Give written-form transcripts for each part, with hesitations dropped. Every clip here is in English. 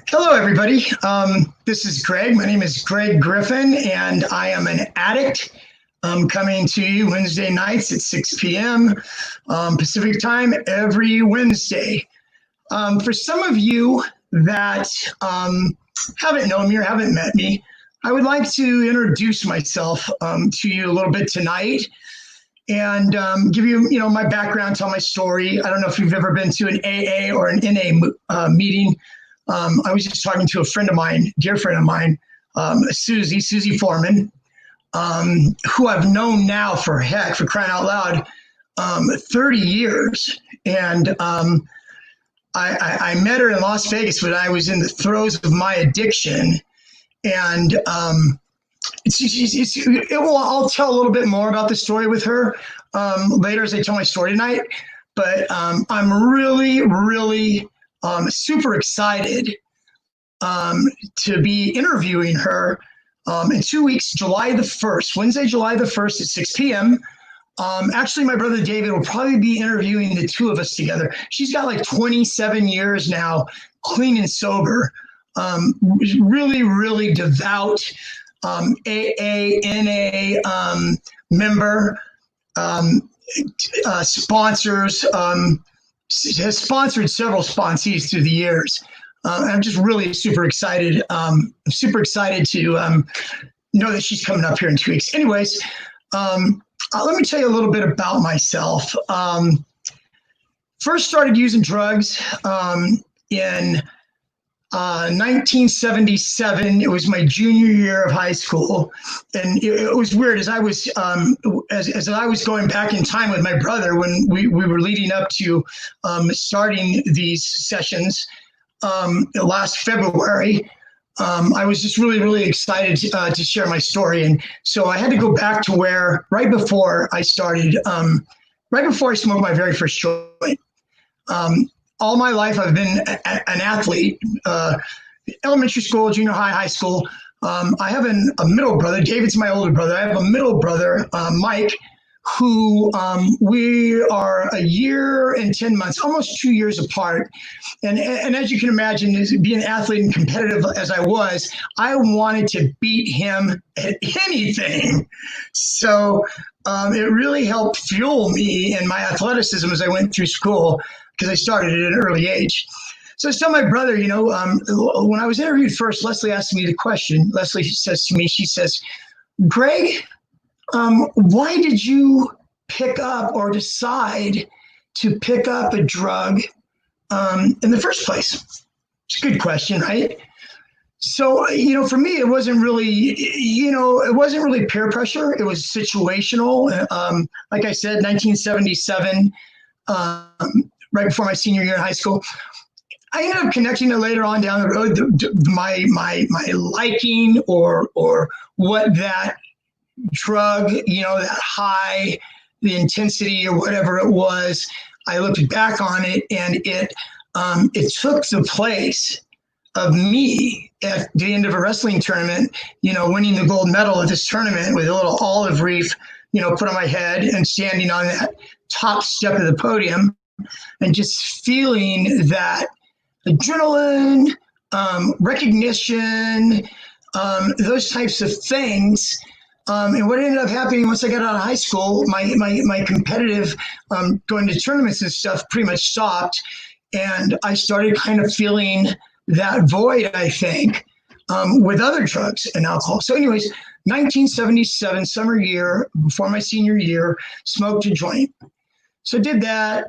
Hello, everybody. This is Greg. My name is Greg Griffin, and I am an addict. I'm coming to you Wednesday nights at 6 p.m. Pacific time every Wednesday. For some of you that haven't known me or haven't met me, I would like to introduce myself to you a little bit tonight and give you, my background, tell my story. I don't know if you've ever been to an AA or an NA meeting. I was just talking to a friend of mine, dear friend of mine, Susie Foreman, who I've known now for crying out loud, 30 years. And I met her in Las Vegas when I was in the throes of my addiction. And I'll tell a little bit more about the story with her later as I tell my story tonight. But I'm really super excited to be interviewing her in 2 weeks, July the 1st, Wednesday, July the 1st at 6 p.m. Actually, my brother David will probably be interviewing the two of us together. She's got like 27 years now, clean and sober, really devout AA, NA member, sponsors, has sponsored several sponsees through the years. I'm just really super excited. I'm super excited to know that she's coming up here in 2 weeks. Anyways, let me tell you a little bit about myself. First started using drugs in 1977. It was my junior year of high school, and it was weird as I was as I was going back in time with my brother when we were leading up to starting these sessions last February. I was just really excited to share my story, and so I had to go back to where right before I started, right before I smoked my very first joint. All my life, I've been an athlete, elementary school, junior high, high school. I have a middle brother. David's my older brother. I have a middle brother, Mike, who we are a year and 10 months, almost 2 years apart. And as you can imagine, being an athlete and competitive as I was, I wanted to beat him at anything. So it really helped fuel me in my athleticism as I went through school, because I started at an early age. So I was telling my brother, when I was interviewed first, Leslie asked me the question. Leslie says to me, she says, Greg, why did you pick up or decide to pick up a drug in the first place? It's a good question, right? So, for me, it wasn't really, peer pressure. It was situational. Like I said, 1977, right before my senior year in high school. I ended up connecting it later on down the road, my liking or what that drug, that high, the intensity or whatever it was. I looked back on it, and it took the place of me at the end of a wrestling tournament, winning the gold medal at this tournament with a little olive wreath, put on my head and standing on that top step of the podium and just feeling that adrenaline, recognition, those types of things. And what ended up happening once I got out of high school, my competitive going to tournaments and stuff pretty much stopped. And I started kind of feeling that void, I think, with other drugs and alcohol. So anyways, 1977, summer year, before my senior year, smoked a joint. So did that,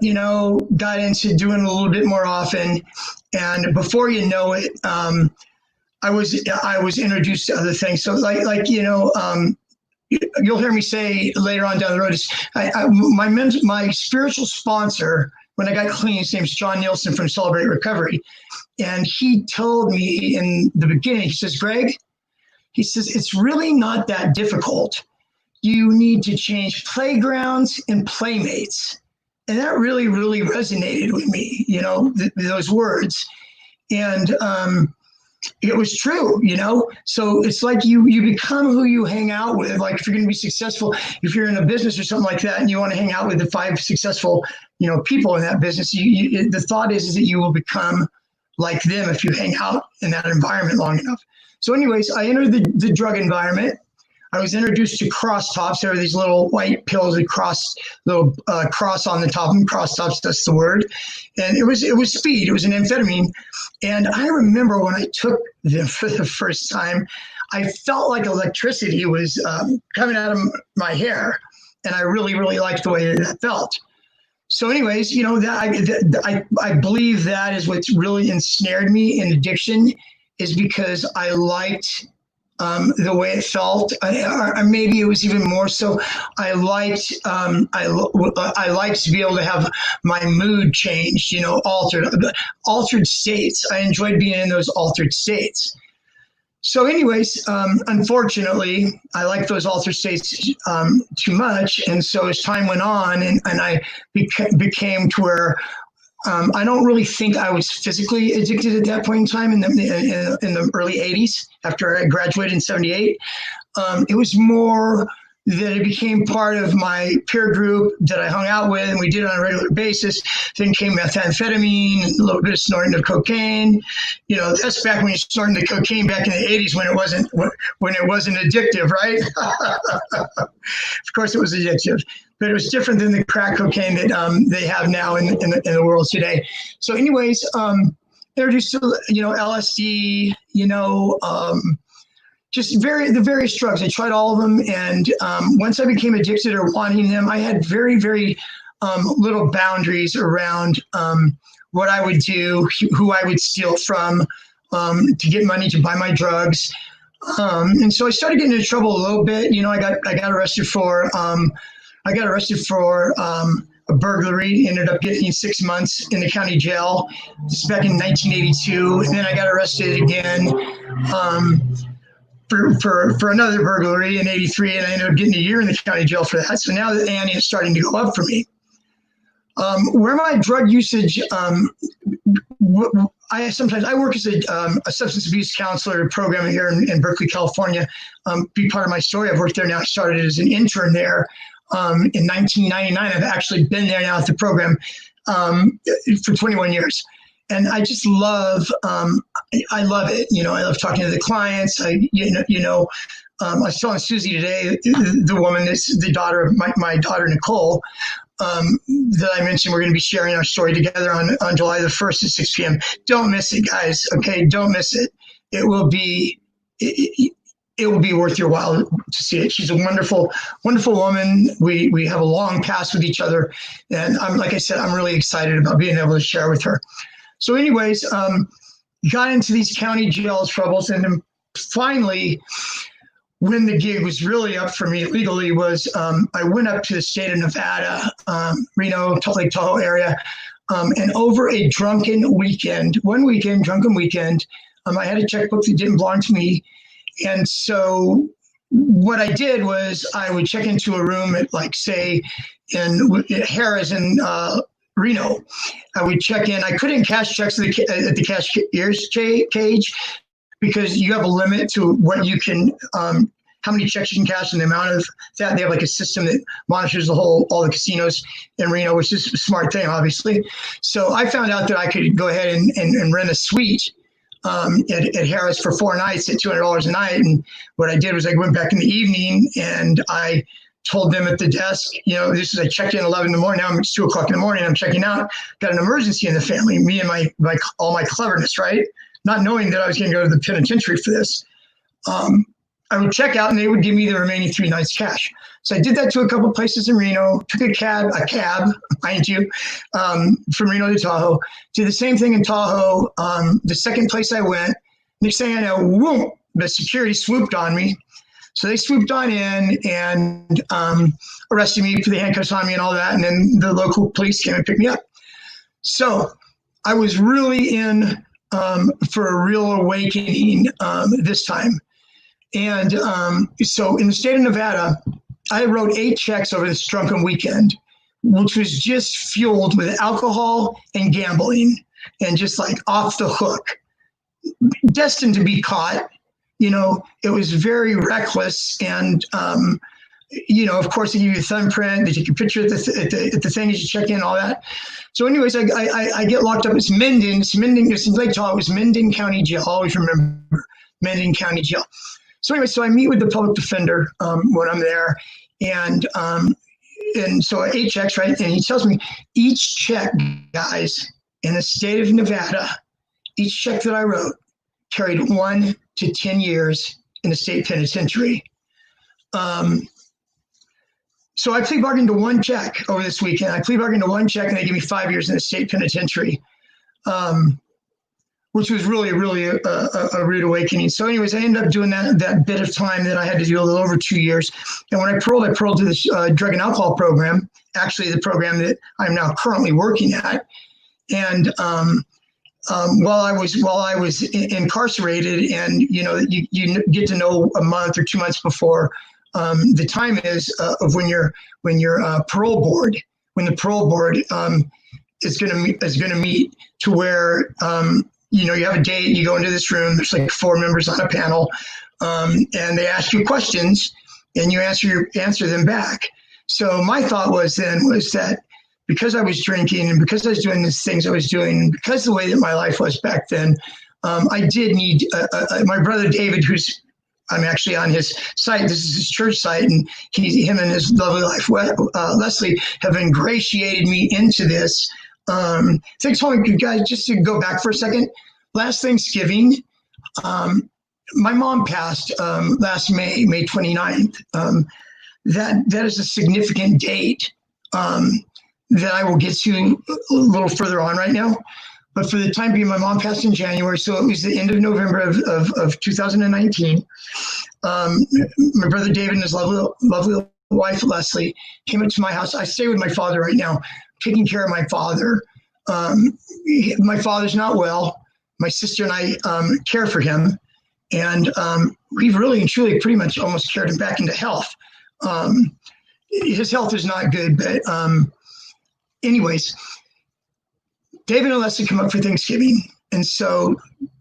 got into doing it a little bit more often. And before you know it, I was introduced to other things. So you'll hear me say later on down the road, my spiritual sponsor, when I got clean, his name's John Nielsen from Celebrate Recovery. And he told me in the beginning, he says, Greg, he says, it's really not that difficult. You need to change playgrounds and playmates. And that really resonated with me, those words. And it was true, So it's like you become who you hang out with. Like if you're going to be successful, if you're in a business or something like that, and you want to hang out with the 5 successful, people in that business, the thought is that you will become like them if you hang out in that environment long enough. So anyways, I entered the drug environment. I was introduced to cross tops. There were these little white pills with little cross on the top of them. Cross tops, that's the word. And it was speed. It was an amphetamine. And I remember when I took them for the first time, I felt like electricity was coming out of my hair. And I really, really liked the way that felt. So anyways, you know, I believe that is what's really ensnared me in addiction, is because I liked the way it felt, or maybe it was even more so. I liked to be able to have my mood changed, you know, altered states. I enjoyed being in those altered states. So anyways, unfortunately, I liked those altered states too much. And so as time went on and I became to where I don't really think I was physically addicted at that point in time in the early 80s after I graduated in 78. It was more that it became part of my peer group that I hung out with, and we did it on a regular basis. Then came methamphetamine, a little bit of snorting of cocaine. You know, that's back when you're snorting the cocaine back in the 80s when it wasn't addictive, right? Of course it was addictive, but it was different than the crack cocaine that they have now in the world today. So anyways, introduced to, you know, LSD, you know, just the various drugs. I tried all of them. And once I became addicted or wanting them, I had very, very little boundaries around what I would do, who I would steal from to get money to buy my drugs. And so I started getting into trouble a little bit. You know, I got arrested for a burglary. Ended up getting 6 months in the county jail. This is back in 1982. And then I got arrested again for another burglary in 83, and I ended up getting a year in the county jail for that. So now the ante is starting to go up for me. Where my drug usage, I work as a substance abuse counselor program here in Berkeley, California. Be part of my story. I've worked there now. I started as an intern there in 1999. I've actually been there now at the program for 21 years. And I just love, I love it. You know, I love talking to the clients. I was telling Susie today, the woman that's the daughter of my daughter, Nicole, that I mentioned we're going to be sharing our story together on July the 1st at 6 p.m. Don't miss it, guys. Okay, don't miss it. It will be worth your while to see it. She's a wonderful, wonderful woman. We have a long past with each other. And like I said, I'm really excited about being able to share with her. So anyways, got into these county jail troubles. And then finally, when the gig was really up for me legally was I went up to the state of Nevada, Reno, Lake Tahoe area. And over a drunken weekend, I had a checkbook that didn't belong to me. And so what I did was I would check into a room at, like, say, at Harrah's in Reno. I would check in. I couldn't cash checks at the cashier's cage because you have a limit to what you can, how many checks you can cash and the amount of that. They have like a system that monitors all the casinos in Reno, which is a smart thing, obviously. So I found out that I could go ahead and rent a suite at Harrah's for 4 nights at $200 a night. And what I did was I went back in the evening and I told them at the desk, you know, I checked in 11 in the morning. Now it's 2 o'clock in the morning. I'm checking out. Got an emergency in the family. Me and all my cleverness, right? Not knowing that I was going to go to the penitentiary for this. I would check out and they would give me the remaining 3 nights cash. So I did that to a couple places in Reno. Took a cab, mind you, from Reno to Tahoe. Did the same thing in Tahoe. The second place I went, next thing I know, whoom, the security swooped on me. So they swooped on in and arrested me, put the handcuffs on me and all that. And then the local police came and picked me up. So I was really in for a real awakening this time. And so in the state of Nevada, I wrote 8 checks over this drunken weekend, which was just fueled with alcohol and gambling and just like off the hook, destined to be caught. You know, it was very reckless and of course, they give you a thumbprint. They take a picture at the thing as you check in, all that. So, anyways, I get locked up. It's Minden. It's in Lake Tahoe. It was Minden County Jail. I always remember Minden County Jail. So, anyway, so I meet with the public defender when I'm there, and so 8 checks, right? And he tells me each check, guys, in the state of Nevada, each check that I wrote carried 1 to 10 years in the state penitentiary. So I plea bargained to 1 check over this weekend. I plea bargained to 1 check, and they gave me 5 years in the state penitentiary, which was really, really a rude awakening. So anyways, I ended up doing that bit of time that I had to do a little over 2 years. And when I paroled to this drug and alcohol program, actually the program that I'm now currently working at. And while I was incarcerated, and you get to know a month or 2 months before the time is of when your parole board, when the parole board is going to meet, to where you have a date. You go into this room. There's like 4 members on a panel, and they ask you questions, and you answer them back. So my thought was that because I was drinking, and because I was doing these things I was doing, and because the way that my life was back then, I did need my brother David, I'm actually on his site. This is his church site, and him and his lovely wife, Leslie, have ingratiated me into this. Thanks, you guys, just to go back for a second. Last Thanksgiving, my mom passed last May 29th. That is a significant date that I will get to a little further on right now. But for the time being, my mom passed in January, so it was the end of November of 2019. My brother David and his lovely wife, Leslie, came up to my house. I stay with my father right now, taking care of my father. My father's not well. My sister and I care for him, and we've really and truly pretty much almost carried him back into health. His health is not good, but anyways, David and Leslie come up for Thanksgiving. And so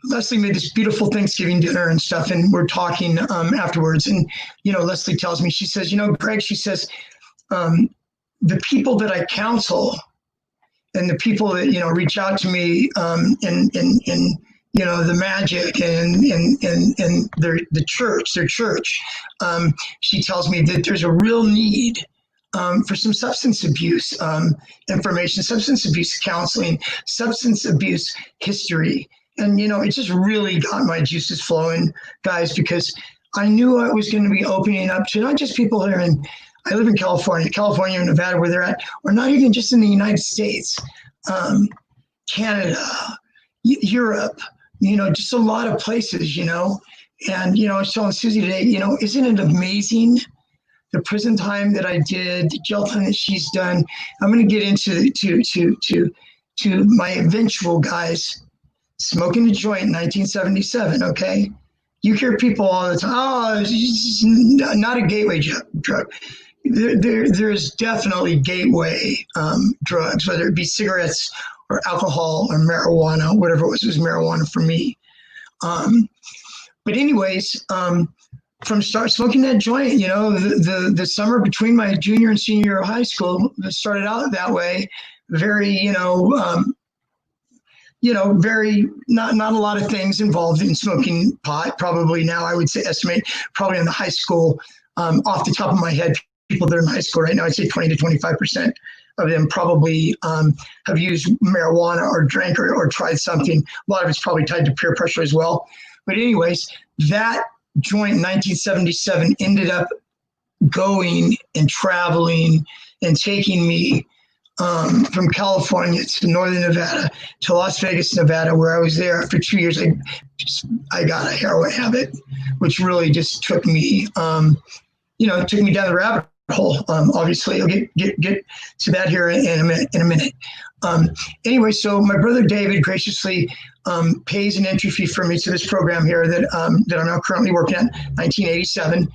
Leslie made this beautiful Thanksgiving dinner and stuff. And we're talking afterwards. And, Leslie tells me, she says, Greg, she says, the people that I counsel and the people that, reach out to me in the Magick and their church, she tells me that there's a real need for some substance abuse information, substance abuse counseling, substance abuse history. And, it just really got my juices flowing, guys, because I knew I was going to be opening up to not just people here I live in California and Nevada, where they're at, or not even just in the United States, Canada, Europe, just a lot of places, And, I was telling Susie today, isn't it amazing? The prison time that I did, the jail time that she's done. I'm going to get into to my eventual, guys, smoking a joint in 1977. Okay, you hear people all the time, oh, it's not a gateway drug. There's definitely gateway drugs, whether it be cigarettes or alcohol or marijuana, whatever it was marijuana for me. But anyways. From start smoking that joint, the summer between my junior and senior year of high school, it started out that way. Very, very not a lot of things involved in smoking pot. Probably now I would say estimate probably in the high school, off the top of my head, people that are in high school right now, I'd say 20 to 25% of them probably have used marijuana or drank or tried something. A lot of it's probably tied to peer pressure as well. But anyways, that joint in 1977 ended up going and traveling and taking me from California to Northern Nevada to Las Vegas, Nevada, where I was there for 2 years. I got a heroin habit, which really just took me, took me down the rabbit hole. Obviously, I'll get to that here in a minute. Anyway, so my brother David graciously pays an entry fee for me to this program here that I'm now currently working at, 1987.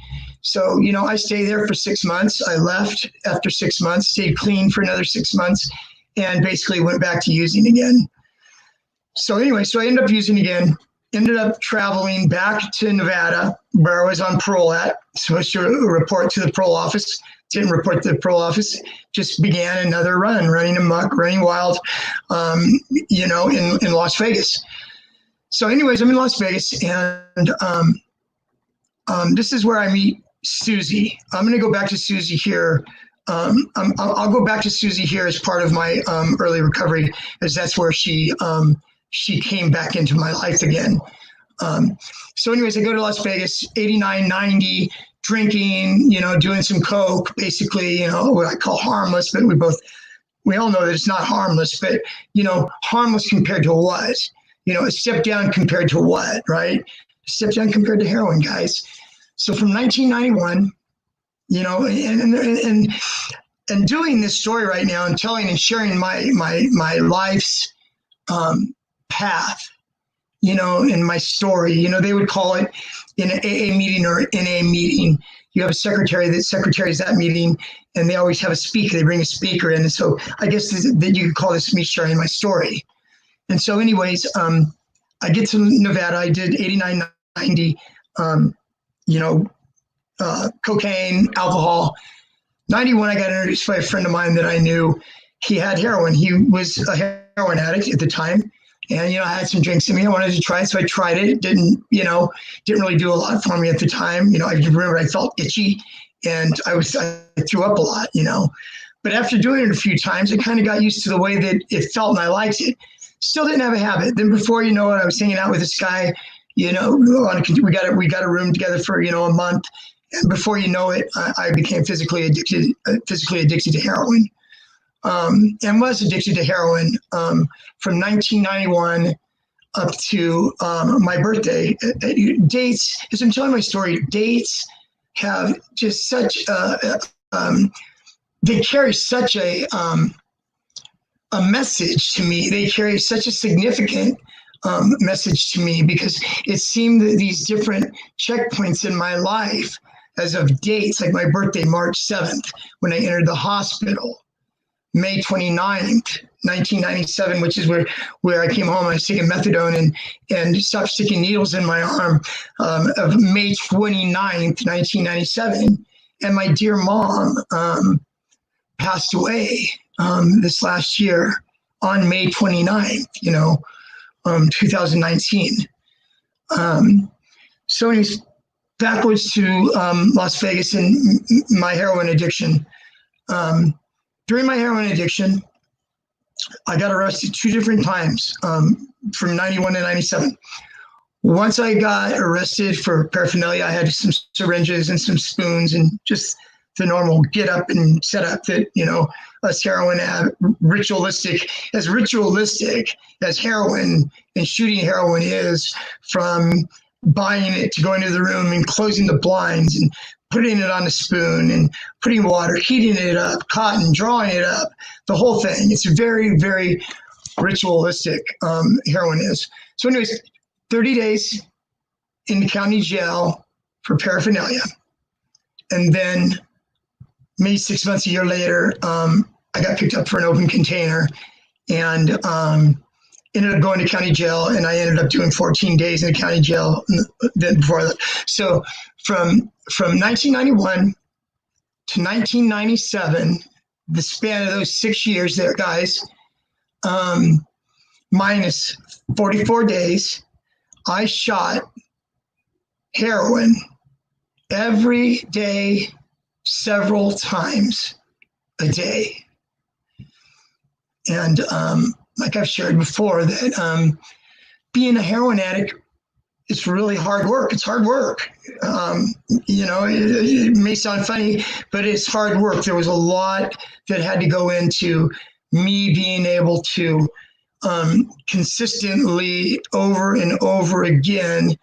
So, I stayed there for 6 months. I left after 6 months, stayed clean for another 6 months, and basically went back to using again. So anyway, I ended up using again. ended up traveling back to Nevada, where I was on parole at, supposed to report to the parole office. Didn't report to the parole office, just began another run, running amok, running wild, in Las Vegas. So anyways, I'm in Las Vegas, and this is where I meet Susie. I'm going to go back to Susie here. I'll go back to Susie here as part of my early recovery, as that's where she came back into my life again. So anyways, I go to Las Vegas, 89, 90, drinking, doing some coke, basically, what I call harmless, but we all know that it's not harmless, but, harmless compared to what? A step down compared to what, right? A step down compared to heroin, guys. So from 1991, and doing this story right now and telling and sharing my life's path, in my story, they would call it in an AA meeting or NA meeting. You have a secretary secretaries that meeting, and they always have a speaker. They bring a speaker in. And so I guess that you could call this me sharing my story. And so anyways, I get to Nevada. I did 89, 90, cocaine, alcohol. 91, I got introduced by a friend of mine that I knew. He had heroin. He was a heroin addict at the time. And, I had some drinks in me. I wanted to try it. So I tried it. It didn't really do a lot for me at the time. I remember I felt itchy and I threw up a lot, But after doing it a few times, I kind of got used to the way that it felt and I liked it. Still didn't have a habit. Then before you know it, I was hanging out with this guy, we got a room together for, a month. And before you know it, I became physically addicted to heroin. And was addicted to heroin from 1991 up to my birthday. Dates, as I'm telling my story, dates have just such they carry such a message to me. They carry such a significant message to me, because it seemed that these different checkpoints in my life, as of dates, like my birthday, March 7th, when I entered the hospital, May 29th, 1997, which is where I came home. I was taking methadone and stopped sticking needles in my arm, of May 29th, 1997. And my dear mom passed away this last year on May 29th, 2019. So anyways, backwards to Las Vegas and my heroin addiction. During my heroin addiction, I got arrested 2 different times from 91 to 97. Once I got arrested for paraphernalia, I had some syringes and some spoons and just the normal get up and set up that, us heroin ritualistic as heroin and shooting heroin is, from buying it to going to the room and closing the blinds and putting it on a spoon and putting water, heating it up, cotton, drawing it up, the whole thing. It's very, very ritualistic, heroin is. So anyways, 30 days in the county jail for paraphernalia. And then maybe 6 months, a year later, I got picked up for an open container and ended up going to county jail, and I ended up doing 14 days in the county jail then before that. So from 1991 to 1997, the span of those 6 years there, guys, minus 44 days, I shot heroin every day, several times a day. And like I've shared before, that being a heroin addict, it's really hard work. It's hard work. It may sound funny, but it's hard work. There was a lot that had to go into me being able to consistently over and over again,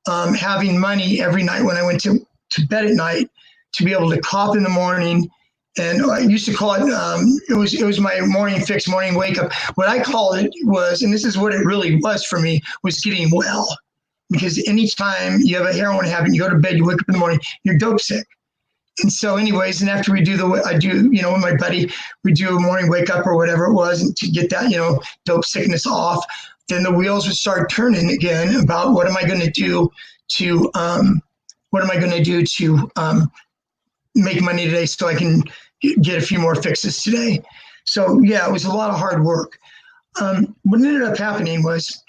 having money every night when I went to bed at night to be able to cop in the morning. And I used to call it, it was my morning fix, morning wake up. What I called it was, and this is what it really was for me, was getting well. Because anytime you have a heroin habit, you go to bed, you wake up in the morning, you're dope sick. And so anyways, and after we do with my buddy, we do a morning wake up or whatever it was, and to get that, dope sickness off. then the wheels would start turning again about what am I going to do to make money today so I can get a few more fixes today. So yeah, it was a lot of hard work. What ended up happening was,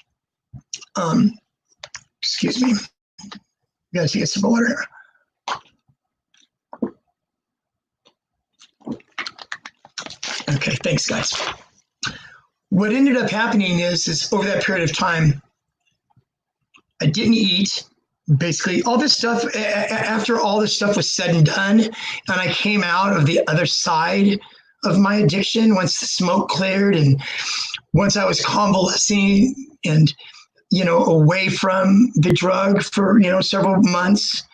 excuse me, you guys get some water here. Okay, thanks guys. What ended up happening is over that period of time, I didn't eat. Basically, all this stuff, after all this stuff was said and done, and I came out of the other side of my addiction, once the smoke cleared and once I was convalescing and, away from the drug for, several months,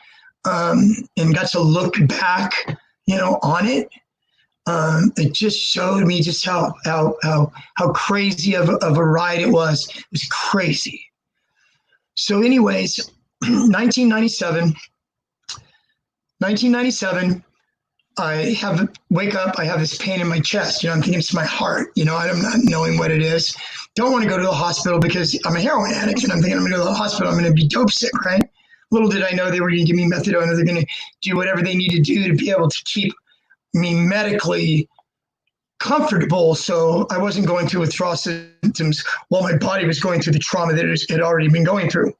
and got to look back, on it. It just showed me just how crazy of a ride it was. It was crazy. So anyways, 1997, I wake up, I have this pain in my chest. I'm thinking it's my heart. I'm not knowing what it is. Don't want to go to the hospital because I'm a heroin addict, and I'm thinking I'm going to go to the hospital. I'm going to be dope sick, right? Little did I know they were going to give me methadone, or they're going to do whatever they need to do to be able to keep me medically comfortable, so I wasn't going through withdrawal symptoms while my body was going through the trauma that it had already been going through.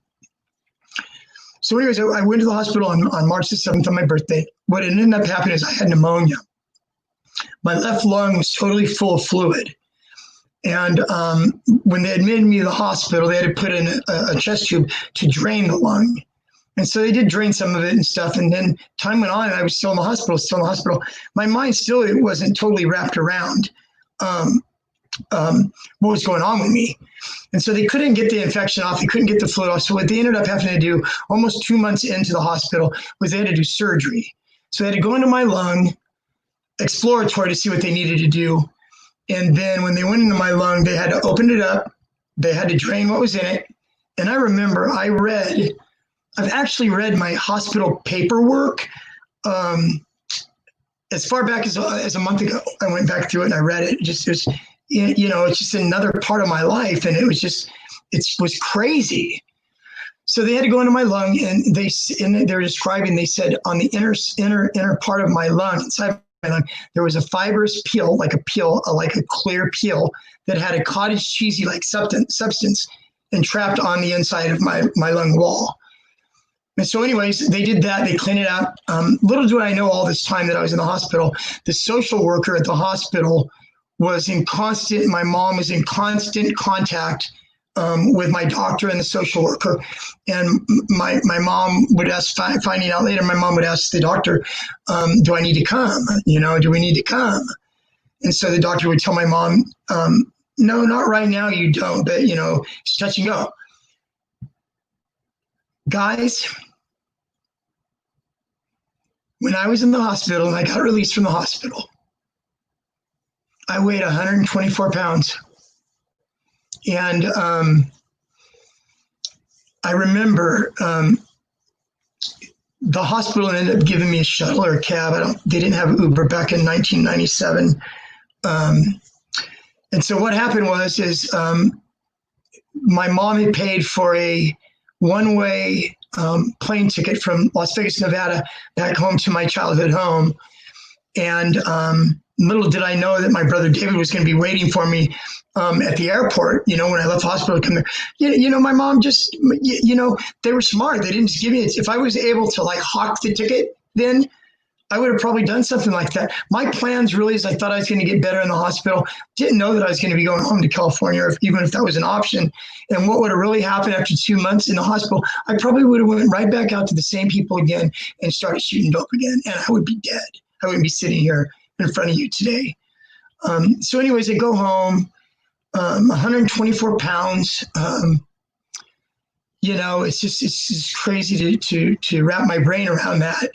So anyways, I went to the hospital on March the 7th on my birthday. What ended up happening is I had pneumonia. My left lung was totally full of fluid. And when they admitted me to the hospital, they had to put in a chest tube to drain the lung. And so they did drain some of it and stuff. And then time went on and I was still in the hospital. My mind still wasn't totally wrapped around what was going on with me. And so they couldn't get the infection off. They couldn't get the fluid off. So what they ended up having to do almost 2 months into the hospital was they had to do surgery. So they had to go into my lung, exploratory, to see what they needed to do. And then when they went into my lung, they had to open it up. They had to drain what was in it. And I remember I've actually read my hospital paperwork as far back as a month ago. I went back through it and I read it. It's just another part of my life. And it was crazy. So they had to go into my lung, and they're describing, they said on the inner part of my lung, inside my lung, there was a fibrous peel, like a clear peel that had a cottage cheesy like substance entrapped on the inside of my lung wall. And so anyways, they did that. They cleaned it out. Little do I know all this time that I was in the hospital, the social worker at the hospital my mom was in constant contact with my doctor and the social worker. And my mom would ask, finding out later, my mom would ask the doctor, do I need to come? Do we need to come? And so the doctor would tell my mom, no, not right now, you don't, but it's touch and go. Guys, when I was in the hospital and I got released from the hospital, I weighed 124 pounds. And I remember the hospital ended up giving me a shuttle or a cab. They didn't have Uber back in 1997. And so what happened was my mom had paid for a one-way plane ticket from Las Vegas, Nevada, back home to my childhood home. And little did I know that my brother David was going to be waiting for me at the airport, when I left the hospital to come there. My mom just, they were smart. They didn't just give me it. If I was able to hawk the ticket, then I would have probably done something like that. My plans really is I thought I was going to get better in the hospital. Didn't know that I was going to be going home to California, even if that was an option. And what would have really happened after 2 months in the hospital, I probably would have went right back out to the same people again and started shooting dope again. And I would be dead. I wouldn't be sitting here in front of you today. So anyways, I go home, 124 pounds. It's just crazy to wrap my brain around that.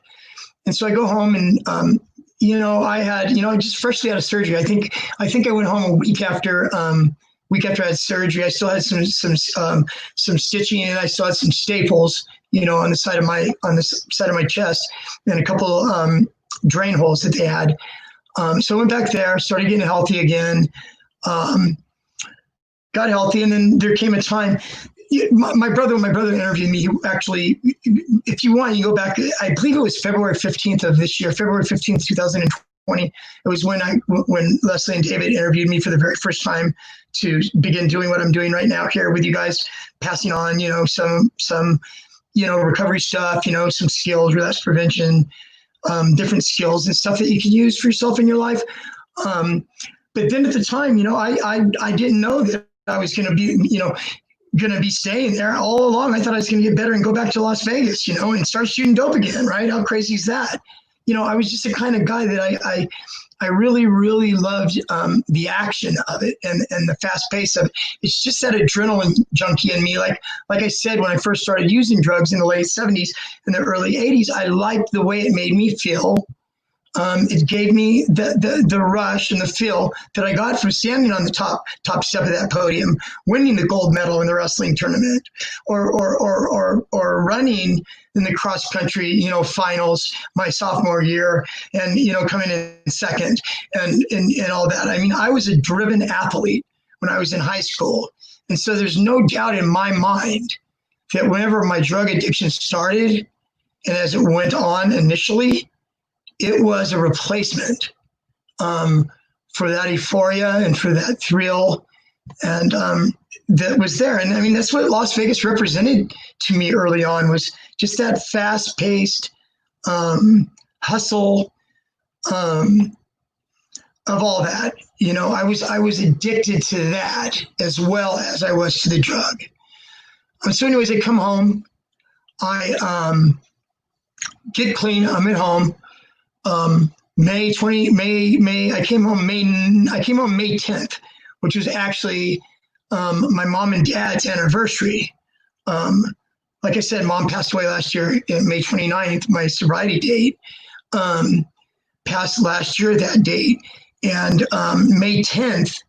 And so I go home and, I had, just freshly out of surgery. I think I went home a week after I had surgery. I still had some stitching, and I still had some staples, on the side of my chest, and a couple drain holes that they had. So I went back there, started getting healthy again. got healthy. And then there came a time, when my brother interviewed me, he actually, if you want, you go back, I believe it was February 15th of this year, February 15th, 2020. It was when Leslie and David interviewed me for the very first time to begin doing what I'm doing right now here with you guys, passing on, some recovery stuff, some skills, relapse prevention, different skills and stuff that you can use for yourself in your life. But then at the time, I didn't know that I was going to be, staying there all along. I thought I was going to get better and go back to Las Vegas, and start shooting dope again, right? How crazy is that? I was just the kind of guy that I really, really loved the action of it and the fast pace of it. It's just that adrenaline junkie in me. Like I said, when I first started using drugs in the late 70s and the early 80s, I liked the way it made me feel. It gave me the rush and the feel that I got from standing on the top step of that podium, winning the gold medal in the wrestling tournament, or running in the cross country, finals my sophomore year, and coming in second, and all that. I mean, I was a driven athlete when I was in high school, and so there's no doubt in my mind that whenever my drug addiction started, and as it went on initially, it was a replacement for that euphoria and for that thrill, and that was there. And I mean, that's what Las Vegas represented to me early on, was just that fast-paced hustle of all that. I was addicted to that as well as I was to the drug. So anyways, I come home, I get clean, I'm at home. I came home May 10th, which was actually my mom and dad's anniversary. Like I said, mom passed away last year in May 29th, my sobriety date, passed last year that date. And May 10th,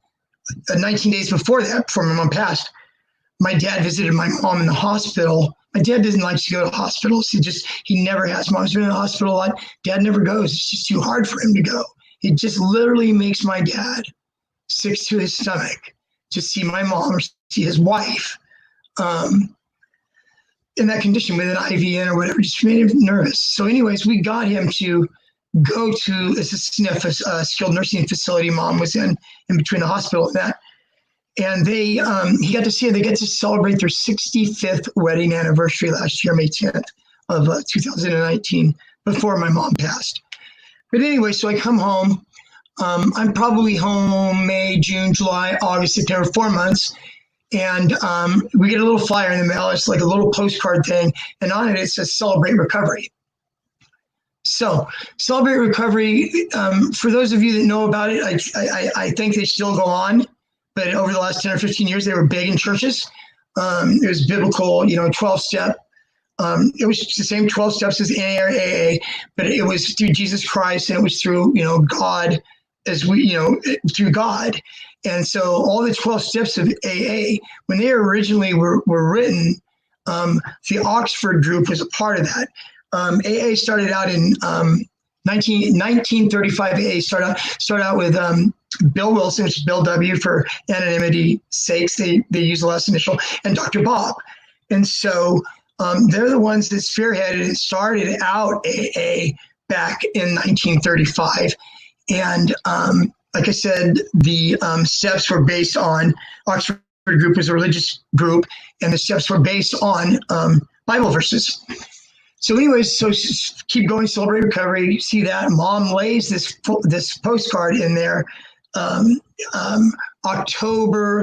19 days before my mom passed, my dad visited my mom in the hospital. My dad doesn't like to go to hospitals. He never has. Mom's been in the hospital a lot. Dad never goes. It's just too hard for him to go. It just literally makes my dad sick to his stomach to see my mom or see his wife in that condition with an IV in or whatever. Just made him nervous. So anyways, we got him to go to a SNF, a skilled nursing facility mom was in between the hospital and that. And he got to see her. They got to celebrate their 65th wedding anniversary last year, May 10th of 2019, before my mom passed. But anyway, so I come home. I'm probably home May, June, July, August, September, 4 months. And we get a little flyer in the mail. It's like a little postcard thing. And on it says Celebrate Recovery. So Celebrate Recovery, for those of you that know about it, I think they still go on. But over the last 10 or 15 years, they were big in churches. It was biblical, 12-step. It was the same 12 steps as NA or AA, but it was through Jesus Christ, and it was through, God, through God. And so all the 12 steps of AA, when they originally were written, the Oxford group was a part of that. AA started out in 1935. AA started out with Bill Wilson, which is Bill W. for anonymity sakes. They use the last initial, and Dr. Bob. And so they're the ones that spearheaded and started out AA back in 1935. And like I said, the steps were based on, Oxford group was a religious group, and the steps were based on Bible verses. So anyways, so keep going, Celebrate Recovery. See that mom lays this postcard in there,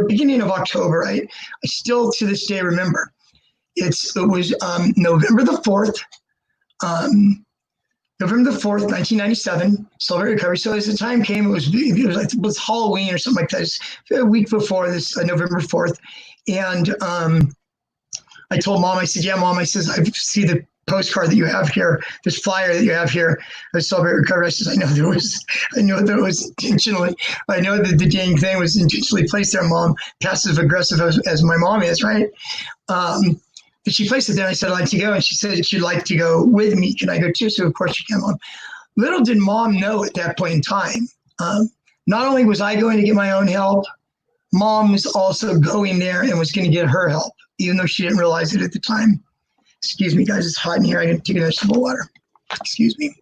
beginning of October. I still to this day remember. It was November the 4th, 1997. Celebrate Recovery. So as the time came, it was Halloween or something like that. It was a week before this, November 4th, and I told mom. I said, "Yeah, mom." I says, "I see the postcard that you have here, this flyer that you have here, of Celebrate Recovery." I says, I know that it was intentionally. I know that the dang thing was intentionally placed there, mom. Passive aggressive as my mom is, right? But she placed it there. I said, I'd like to go. And she said she'd like to go with me. Can I go too? So of course she came, mom. Little did mom know at that point in time, not only was I going to get my own help, Mom was also going there and was going to get her help, even though she didn't realize it at the time. Excuse me, guys, it's hot in here. I got to take another sip of water. Excuse me.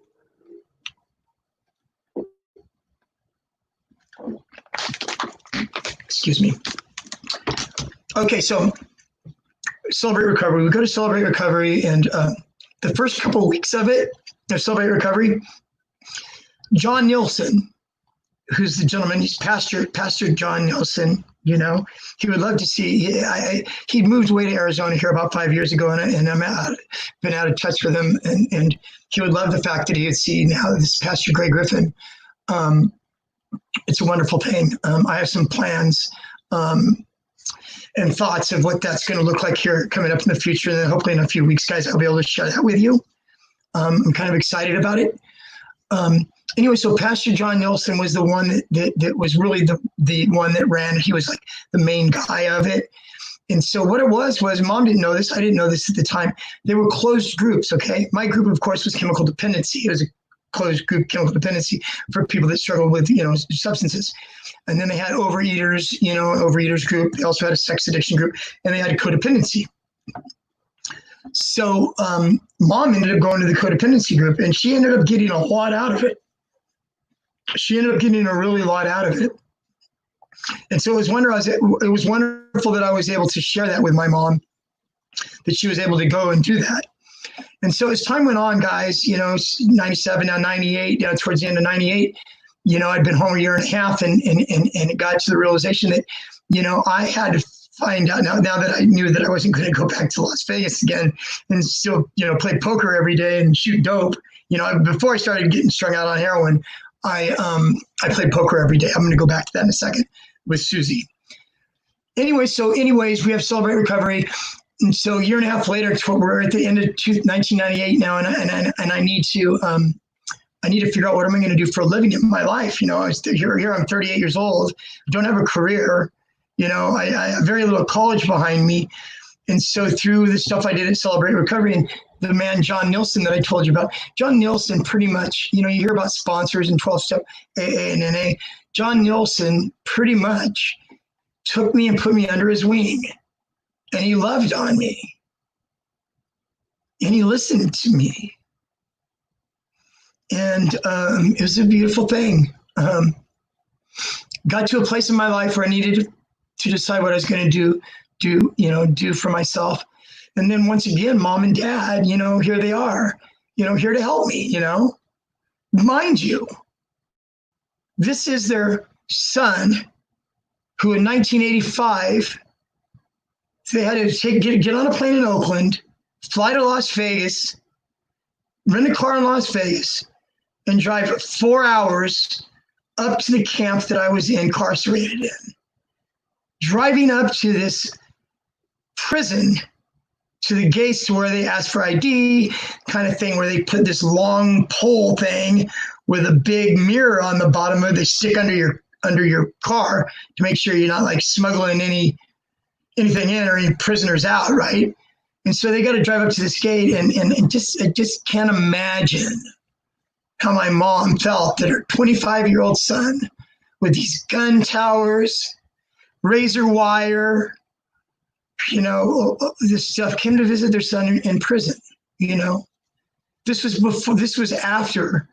Excuse me. Okay, so Celebrate Recovery. We go to Celebrate Recovery, and the first couple of weeks of it, Celebrate Recovery, John Nielsen, who's the gentleman, he's Pastor John Nielsen, you know, he would love to see, he moved away to Arizona here about 5 years ago, and I'm been out of touch with him, and he would love the fact that he would see now this Pastor Greg Griffin. It's a wonderful thing. I have some plans and thoughts of what that's going to look like here coming up in the future, and then hopefully in a few weeks, guys, I'll be able to share that with you. I'm kind of excited about it. Anyway, so Pastor John Nielsen was the one that was really the one that ran. He was like the main guy of it. And so what it was Mom didn't know this. I didn't know this at the time. They were closed groups, okay? My group, of course, was chemical dependency. It was a closed group chemical dependency for people that struggle with, substances. And then they had overeaters, overeaters group. They also had a sex addiction group, and they had a codependency. So Mom ended up going to the codependency group, and she ended up getting a lot out of it. She ended up getting a really lot out of it. And so it was wonderful that I was able to share that with my mom, that she was able to go and do that. And so as time went on, guys, 97, now 98, towards the end of 98, I'd been home a year and a half, and it got to the realization that, I had to find out now that I knew that I wasn't going to go back to Las Vegas again and still, play poker every day and shoot dope. Before I started getting strung out on heroin, I played poker every day. I'm going to go back to that in a second with Susie. Anyways, we have Celebrate Recovery. And so a year and a half later, we're at the end of 1998 now, and I need to figure out what am I going to do for a living in my life. Here I'm 38 years old, don't have a career. I have very little college behind me. And so through the stuff I did at Celebrate Recovery and the man, John Nielsen, that I told you about, John Nielsen pretty much, you hear about sponsors and 12-step AA and NA. John Nielsen pretty much took me and put me under his wing, and he loved on me, and he listened to me. And it was a beautiful thing. Got to a place in my life where I needed to decide what I was going to do for myself. And then once again, Mom and Dad, here they are, here to help me, Mind you, this is their son who in 1985, they had to get on a plane in Oakland, fly to Las Vegas, rent a car in Las Vegas, and drive 4 hours up to the camp that I was incarcerated in. Driving up to this prison, to the gates where they ask for ID, kind of thing, where they put this long pole thing with a big mirror on the bottom of it. They stick under your car to make sure you're not like smuggling anything in or any prisoners out, right? And so they got to drive up to this gate, and I just can't imagine how my mom felt that her 25-year-old son with these gun towers, razor wire, this stuff, came to visit their son in prison. This was after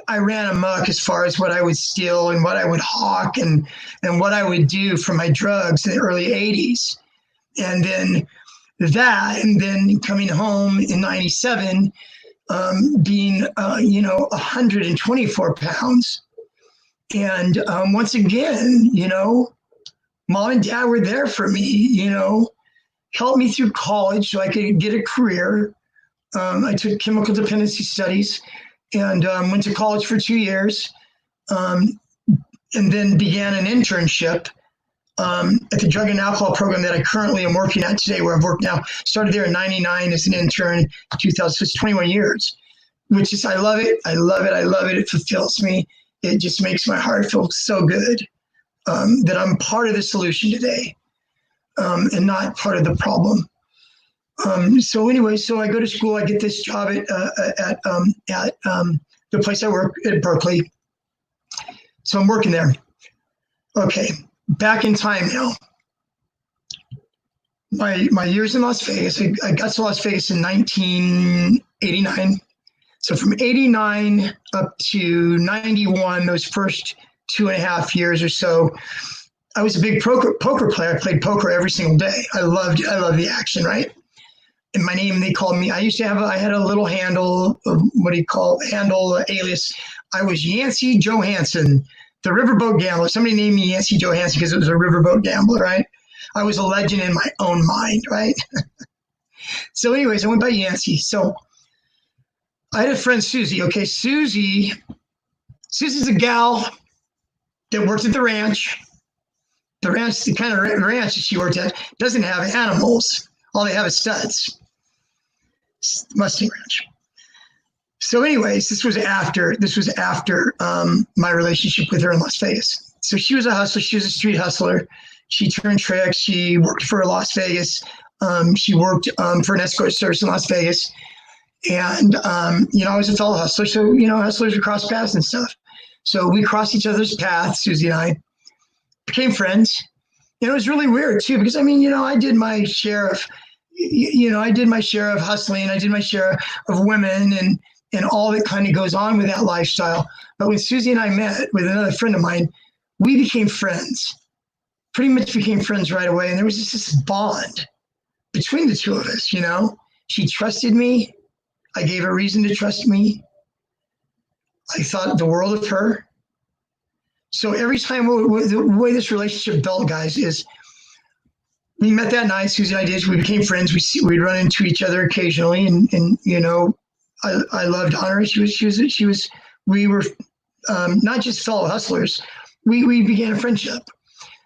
I ran amok as far as what I would steal and what I would hawk and what I would do for my drugs in the early 80s. And then coming home in 97, being 124 pounds. And once again, Mom and Dad were there for me, helped me through college so I could get a career. I took chemical dependency studies and went to college for 2 years, and then began an internship at the drug and alcohol program that I currently am working at today, where I've worked now. Started there in 99 as an intern, 2000, so it's 21 years, which is, I love it. I love it. I love it. It fulfills me. It just makes my heart feel so good that I'm part of the solution today and not part of the problem. So I go to school. I get this job at the place I work at Berkeley. So I'm working there. Okay. back in time now. My years in Las Vegas, I got to Las Vegas in 1989. So from 89 up to 91, those first 2.5 years or so, I was a big poker player. I played poker every single day. I loved the action, right? And my name, they called me, I had a little handle, alias. I was Yancey Johansson, the riverboat gambler. Somebody named me Yancey Johansson because it was a riverboat gambler, right? I was a legend in my own mind, right? So anyways, I went by Yancey. So I had a friend, Susie. Okay, Susie's a gal that worked at the ranch. The ranch, the kind of ranch that she worked at, doesn't have animals. All they have is studs. Mustang Ranch. So anyways, this was after my relationship with her in Las Vegas. So she was a hustler. She was a street hustler. She turned tricks. She worked for Las Vegas. She worked for an escort service in Las Vegas. And, I was a fellow hustler. So, hustlers would cross paths and stuff. So we crossed each other's paths, Susie and I. Became friends. And it was really weird, too, because, I did my share of, hustling. I did my share of women and all that kind of goes on with that lifestyle. But when Susie and I met with another friend of mine, we became friends. Pretty much became friends right away. And there was just this bond between the two of us, She trusted me. I gave her reason to trust me. I thought the world of her. So every time, the way this relationship built, guys, is we met that night. Susie and I did. We became friends. We'd run into each other occasionally, and I loved on her. We were not just fellow hustlers. We began a friendship.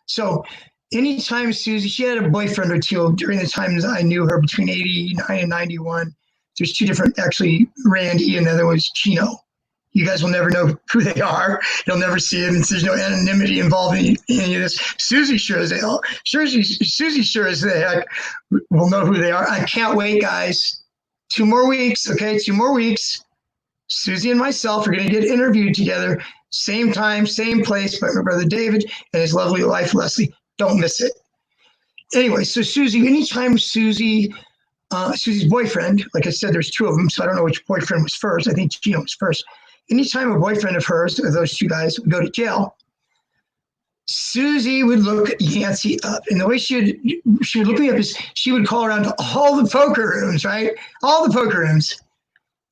So anytime Susie, she had a boyfriend or two during the times I knew her between 89 and 91. There's two different, actually, Randy and the other was Chino. You guys will never know who they are. You'll never see it. And there's no anonymity involved in any of this. Susie sure as hell. Susie sure as the heck will know who they are. I can't wait, guys. 2 more weeks, okay? 2 more weeks. Susie and myself are going to get interviewed together. Same time, same place, by my brother David and his lovely wife, Leslie. Don't miss it. Anyway, so Susie, anytime Susie's boyfriend, like I said, there's 2 of them, so I don't know which boyfriend was first. I think Gino was first. Anytime a boyfriend of hers, or those 2 guys, would go to jail, Susie would look Yancey up. And the way she would look me up is she would call around to all the poker rooms, right? All the poker rooms.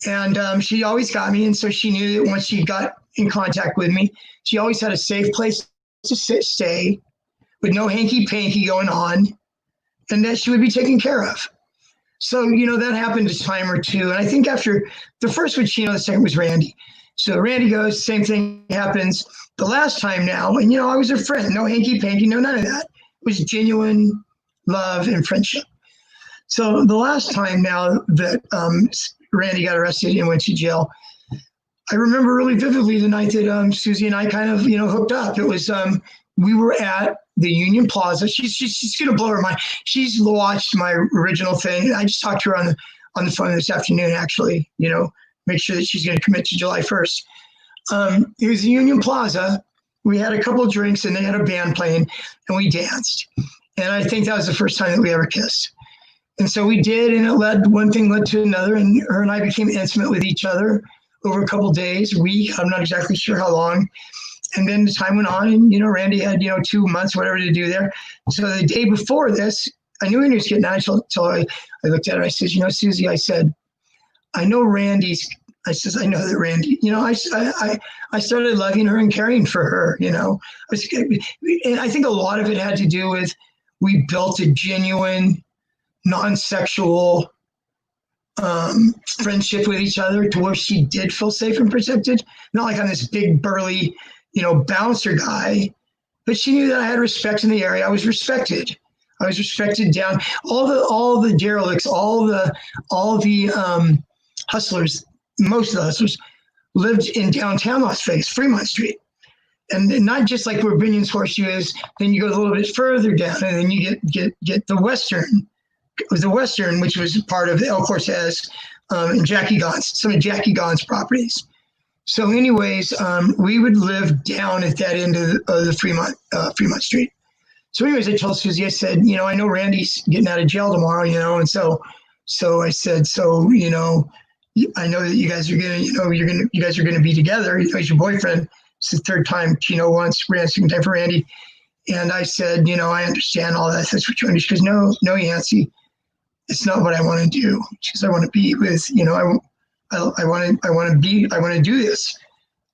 And she always got me. And so she knew that once she got in contact with me, she always had a safe place to stay with no hanky-panky going on, and that she would be taken care of. So, that happened a time or 2. And I think after the first was Chino, the second was Randy. So Randy goes, same thing happens the last time now. And, I was a friend, no hanky-panky, no none of that. It was genuine love and friendship. So the last time now that Randy got arrested and went to jail, I remember really vividly the night that Susie and I kind of, hooked up. It was, we were at the Union Plaza. She's going to blow her mind. She's watched my original thing. I just talked to her on the phone this afternoon, actually, make sure that she's going to commit to July 1st. It was the Union Plaza. We had a couple of drinks and they had a band playing and we danced. And I think that was the first time that we ever kissed. And so we did, and one thing led to another, and her and I became intimate with each other over a couple of days, week. I'm not exactly sure how long. And then the time went on, and, Randy had, 2 months, whatever to do there. So the day before this, I knew he was getting out until I looked at her. I said, Susie, I said, I know Randy's, I says, I know that Randy, I started loving her and caring for her, and I think a lot of it had to do with we built a genuine, non-sexual friendship with each other to where she did feel safe and protected. Not like I'm this big, burly, bouncer guy, but she knew that I had respect in the area. I was respected. Down all the derelicts, all the hustlers. Most of the hustlers lived in downtown Las Vegas, Fremont Street, and not just like where Binion's Horseshoe is. Then you go a little bit further down, and then you get the Western. It was the Western, which was part of El Cortez and Jackie Gaughan's, some of Jackie Gaughan's properties. So anyways, we would live down at that end of the Fremont Street. So anyways, I told Susie, I said, I know Randy's getting out of jail tomorrow, and so I said, I know that you guys are gonna, you guys are gonna be together. He's your boyfriend. It's the third time Chino once, second time for Randy. And I said, I understand all that. That's what you want to do. She goes, no, Yancy, it's not what I want to do. She goes, I want to be with, I want to do this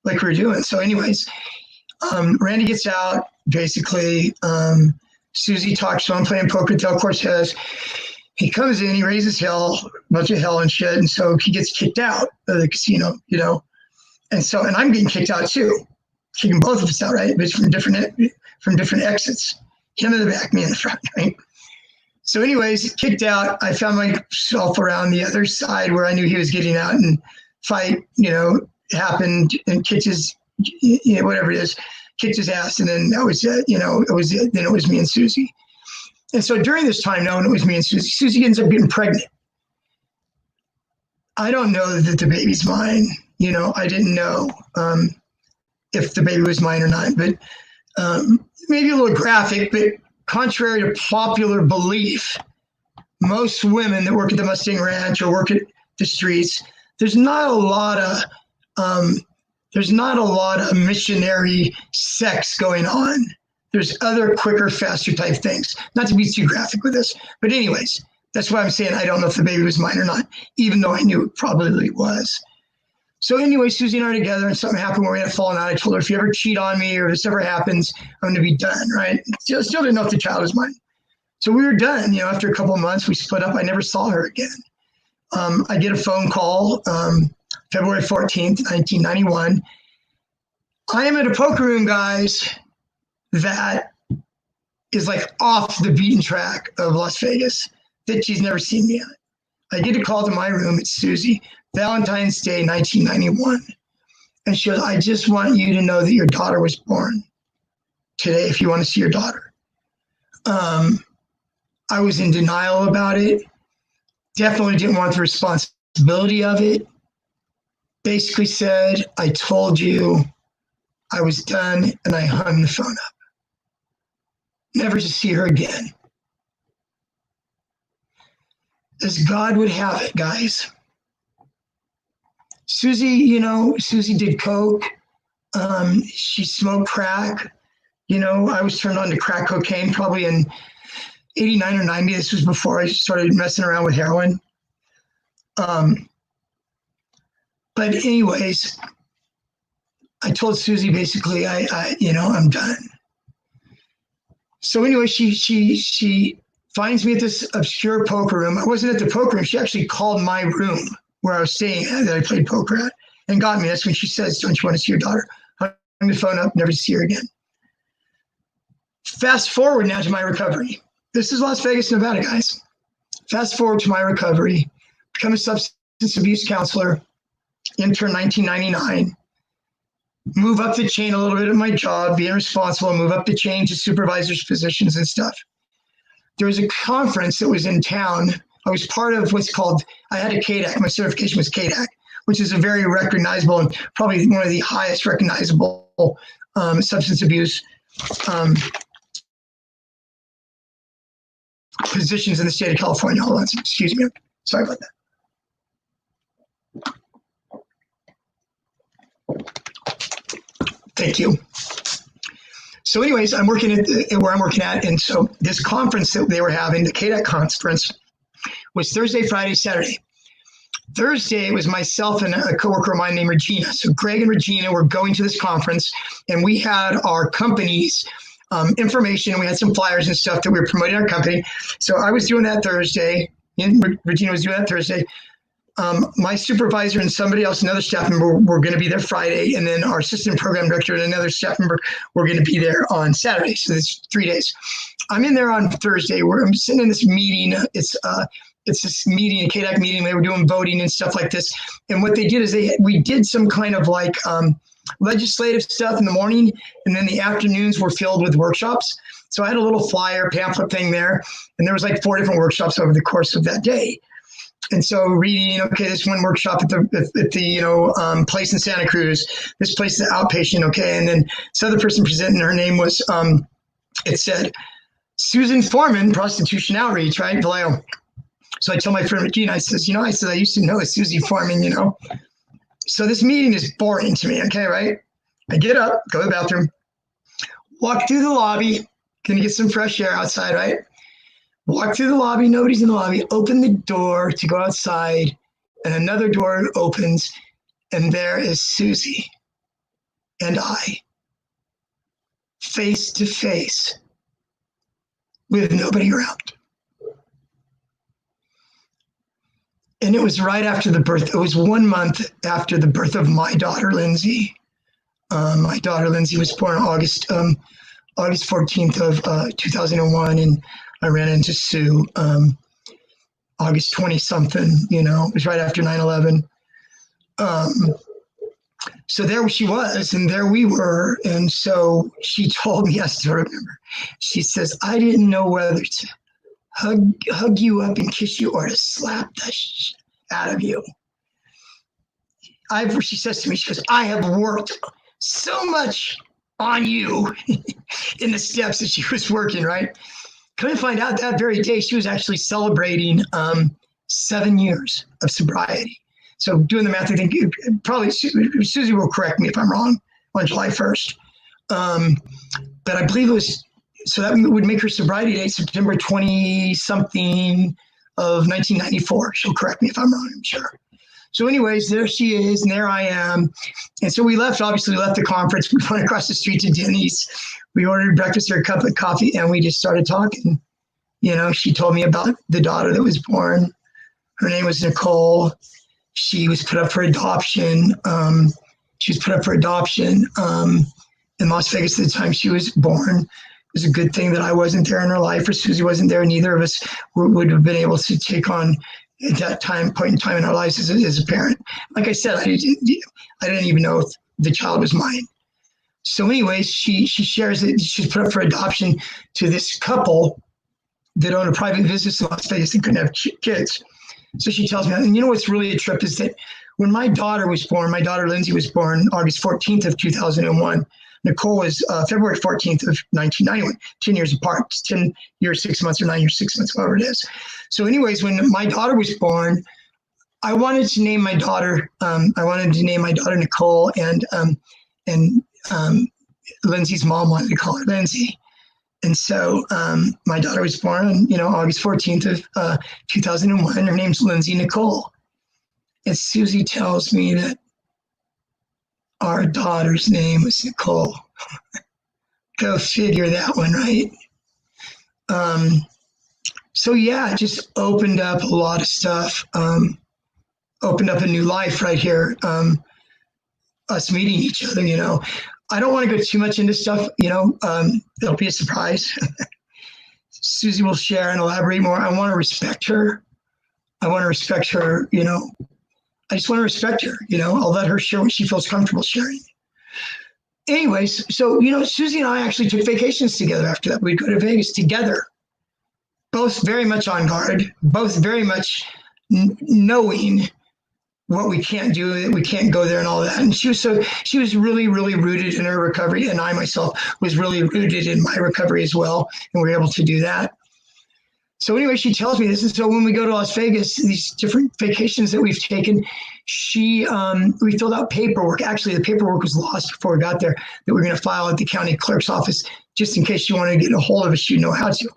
like we're doing. So anyways, Randy gets out, basically. Susie talks to him, playing poker at Del Cortez. He comes in, he raises hell, a bunch of hell and shit, and so he gets kicked out of the casino, and I'm getting kicked out too, kicking both of us out, right? But it's from different exits. Him in the back, me in the front, right? So anyways, kicked out. I found myself around the other side where I knew he was getting out, and fight, happened, and kicked his, whatever it is, kicked his ass, and then that was it. It was it. Then it was me and Susie. And so during this time, knowing it was me and Susie ends up getting pregnant. I don't know that the baby's mine. I didn't know if the baby was mine or not, but maybe a little graphic, but contrary to popular belief, most women that work at the Mustang Ranch or work at the streets, there's not a lot of missionary sex going on. There's other quicker, faster type things. Not to be too graphic with this, but anyways, that's why I'm saying I don't know if the baby was mine or not, even though I knew it probably was. So anyway, Susie and I are together, and something happened where we had a falling out. I told her, if you ever cheat on me or if this ever happens, I'm going to be done, right? Still didn't know if the child was mine. So we were done. After a couple of months, we split up. I never saw her again. I get a phone call February 14th, 1991. I am at a poker room, guys, that is like off the beaten track of Las Vegas that she's never seen me at. I get a call to my room. It's Susie, Valentine's Day, 1991. And she goes, I just want you to know that your daughter was born today if you want to see your daughter. I was in denial about it. Definitely didn't want the responsibility of it. Basically said, I told you I was done, and I hung the phone up. Never to see her again. As God would have it, guys. Susie, Susie did coke. She smoked crack. I was turned on to crack cocaine probably in 89 or 90. This was before I started messing around with heroin. But anyways, I told Susie basically, I'm done. So anyway, she finds me at this obscure poker room. I wasn't at the poker room. She actually called my room where I was staying at, that I played poker at, and got me. That's when she says, don't you want to see your daughter? Hung the phone up, never to see her again. Fast forward now to my recovery. This is Las Vegas, Nevada, guys. Fast forward to my recovery. Become a substance abuse counselor, intern 1999. Move up the chain a little bit at my job, being responsible, move up the chain to supervisors, positions, and stuff. There was a conference that was in town. I was part of what's called, I had a KDAC. My certification was KDAC, which is a very recognizable and probably one of the highest recognizable substance abuse positions in the state of California. Hold on, excuse me. Sorry about that. Thank you. So anyways, I'm working at where I'm working at. And so this conference that they were having, the KDAC conference, was Thursday, Friday, Saturday. Thursday, it was myself and a coworker of mine named Regina. So Greg and Regina were going to this conference, and we had our company's information. We had some flyers and stuff that we were promoting our company. So I was doing that Thursday, and Regina was doing that Thursday. My supervisor and somebody else, another staff member, were going to be there Friday, and then our assistant program director and another staff member were going to be there on Saturday. So it's 3 days. I'm in there on Thursday where I'm sitting in this meeting. It's this meeting, a KDAC meeting. They were doing voting and stuff like this. And what they did is we did some kind of like legislative stuff in the morning, and then the afternoons were filled with workshops. So I had a little flyer pamphlet thing there, and there was like 4 different workshops over the course of that day. And so reading, okay, this one workshop at the place in Santa Cruz, this place is outpatient, okay, and then this other person presenting, her name was, it said, Susan Foreman, prostitution outreach, right? Vallejo. So I tell my friend Regina, I says, I used to know a Susie Foreman, So this meeting is boring to me, okay, right? I get up, go to the bathroom, walk through the lobby, gonna get some fresh air outside, right? Walk through the lobby, nobody's in the lobby, open the door to go outside, and another door opens, and there is Susie and I, face to face, with nobody around. And it was right after the birth. It was 1 month after the birth of my daughter, Lindsay. My daughter, Lindsay, was born August 14th of 2001, and I ran into Sue August 20-something, it was right after 9/11. So there she was, and there we were. And so she told me, I still remember, she says, I didn't know whether to hug you up and kiss you or to slap the shit out of you. She says to me, she goes, I have worked so much on you in the steps that she was working, right? Come to find out that very day, she was actually celebrating 7 years of sobriety. So doing the math, I think probably Susie will correct me if I'm wrong, on July 1st. But I believe it was, so that would make her sobriety date September 20-something of 1994. She'll correct me if I'm wrong, I'm sure. So anyways, there she is, and there I am. And so we left the conference. We went across the street to Denny's. We ordered breakfast or a cup of coffee, and we just started talking. She told me about the daughter that was born. Her name was Nicole. She was put up for adoption. In Las Vegas at the time she was born. It was a good thing that I wasn't there in her life, or Susie wasn't there. Neither of us would have been able to take on at that point in time in our lives as a parent. Like I said, I didn't even know if the child was mine. So anyways, she shares that she's put up for adoption to this couple that owned a private business in Las Vegas and couldn't have kids. So she tells me, and what's really a trip is that when my daughter was born, my daughter Lindsay was born August 14th of 2001. Nicole was February 14th of 1991, 10 years apart, 10 years, 6 months, or 9 years, 6 months, whatever it is. So anyways, when my daughter was born, I wanted to name my daughter Nicole, and Lindsay's mom wanted to call her Lindsay. And so my daughter was born, August 14th of 2001. Her name's Lindsay Nicole. And Susie tells me that our daughter's name was Nicole. Go figure that one, right? So yeah, it just opened up a lot of stuff. Opened up a new life right here. Us meeting each other, I don't want to go too much into stuff, it'll be a surprise. Susie will share and elaborate more. I want to respect her. I just want to respect her, I'll let her share what she feels comfortable sharing. Anyways, so, Susie and I actually took vacations together after that. We'd go to Vegas together, both very much on guard, both very much knowing what we can't do, that we can't go there and all that. And she was really, really rooted in her recovery. And I myself was really rooted in my recovery as well. And we were able to do that. So anyway, she tells me this. And so when we go to Las Vegas, these different vacations that we've taken, we filled out paperwork. Actually, the paperwork was lost before we got there that we were going to file at the county clerk's office, just in case she wanted to get a hold of us, she'd know how to.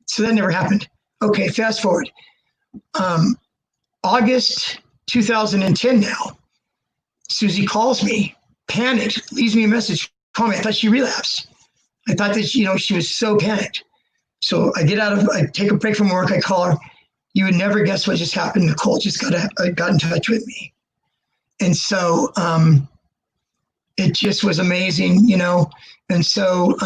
So that never happened. Okay, fast forward. August 2010 now, Susie calls me, panicked, leaves me a message, call me. I thought she relapsed. I thought that, she was so panicked. So I take a break from work, I call her. You would never guess what just happened. Nicole just got in touch with me. And so it just was amazing, And so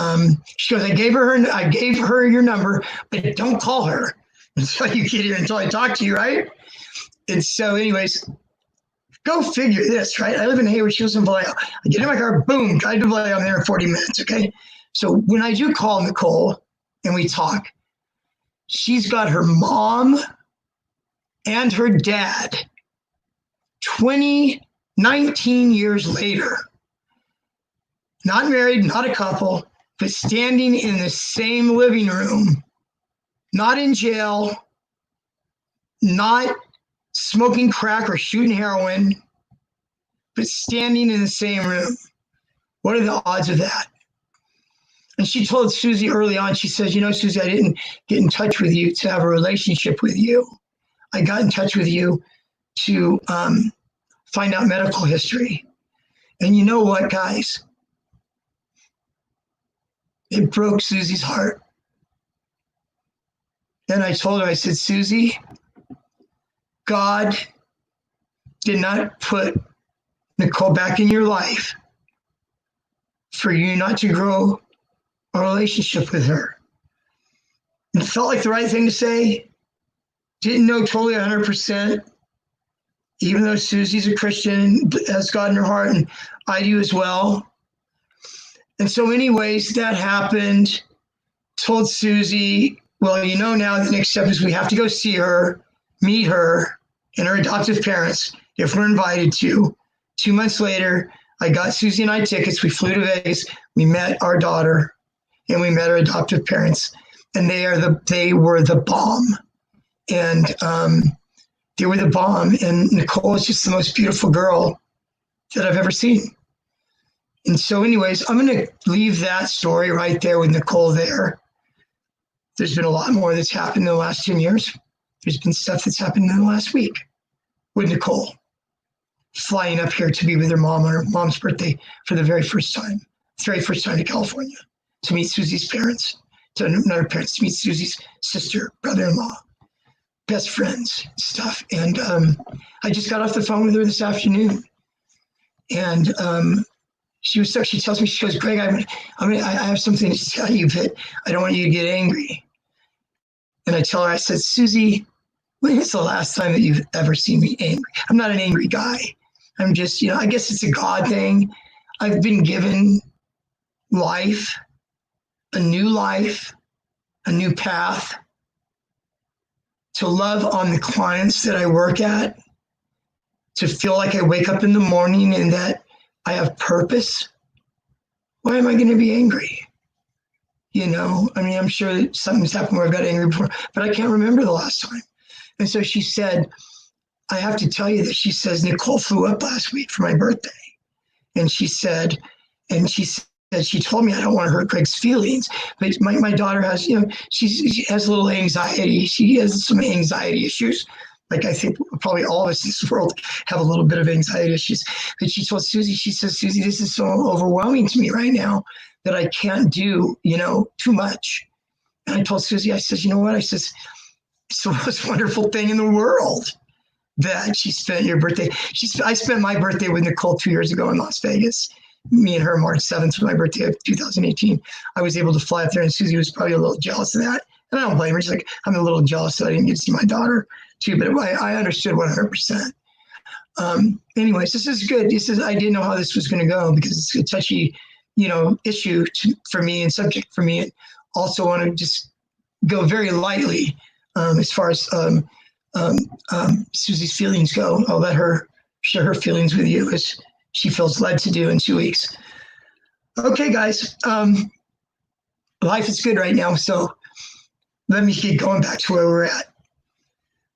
she goes, I gave her your number, but don't call her until you get here, until I talk to you, right? And so anyways, go figure this, right? I live in Hayward, she lives in Vallejo. I get in my car, boom, drive to Vallejo, I'm there in 40 minutes, okay? So when I do call Nicole and we talk, she's got her mom and her dad 19 years later, not married, not a couple, but standing in the same living room, not in jail, not smoking crack or shooting heroin, but standing in the same room. What are the odds of that? And she told Susie early on, she says, you know, Susie, I didn't get in touch with you to have a relationship with you. I got in touch with you to find out medical history. And you know what, guys? It broke Susie's heart. And I told her, I said, Susie, God did not put Nicole back in your life for you not to grow a relationship with her. It felt like the right thing to say. Didn't know totally 100%, even though Susie's a Christian, has God in her heart, and I do as well. And so anyways, that happened. Told Susie, well, you know, now the next step is we have to go see her, meet her and her adoptive parents if we're invited to. 2 months later, I got Susie and I tickets. We flew to Vegas. We met our daughter and we met her adoptive parents, and they were the bomb. And they were the bomb. And Nicole is just the most beautiful girl that I've ever seen. And so anyways, I'm going to leave that story right there with Nicole there. There's been a lot more that's happened in the last 10 years. There's been stuff that's happened in the last week with Nicole flying up here to be with her mom on her mom's birthday for the very first time to California, to meet Susie's parents, to another parents, to meet Susie's sister, brother-in-law, best friends, stuff. And I just got off the phone with her this afternoon. And she tells me, she goes, Greg, I have something to tell you, but I don't want you to get angry. And I tell her, I said, Susie, when is the last time that you've ever seen me angry? I'm not an angry guy. I'm just, you know, I guess it's a God thing. I've been given life, a new path, to love on the clients that I work at, to feel like I wake up in the morning and that I have purpose. Why am I going to be angry? You know, I mean, I'm sure that something's happened where I've got angry before, but I can't remember the last time. And so she said, I have to tell you that she says, Nicole flew up last week for my birthday. And she told me I don't want to hurt Greg's feelings, but my daughter has, you know, she has a little anxiety. She has some anxiety issues. Like I think probably all of us in this world have a little bit of anxiety issues. But she told Susie, she says, Susie, this is so overwhelming to me right now that I can't do, you know, too much. And I told Susie, I says, you know what? I says, it's the most wonderful thing in the world that she spent your birthday. I spent my birthday with Nicole 2 years ago in Las Vegas. Me and her, March 7th, was my birthday of 2018. I was able to fly up there, and Susie was probably a little jealous of that. And I don't blame her. She's like, I'm a little jealous that I didn't get to see my daughter too, but I understood 100%. Anyways, this is good. I didn't know how this was going to go because it's a touchy, you know, issue for me and subject for me. And also want to just go very lightly as far as Susie's feelings go. I'll let her share her feelings with you as she feels led to do in 2 weeks. Okay, guys. Life is good right now, so let me keep going back to where we're at.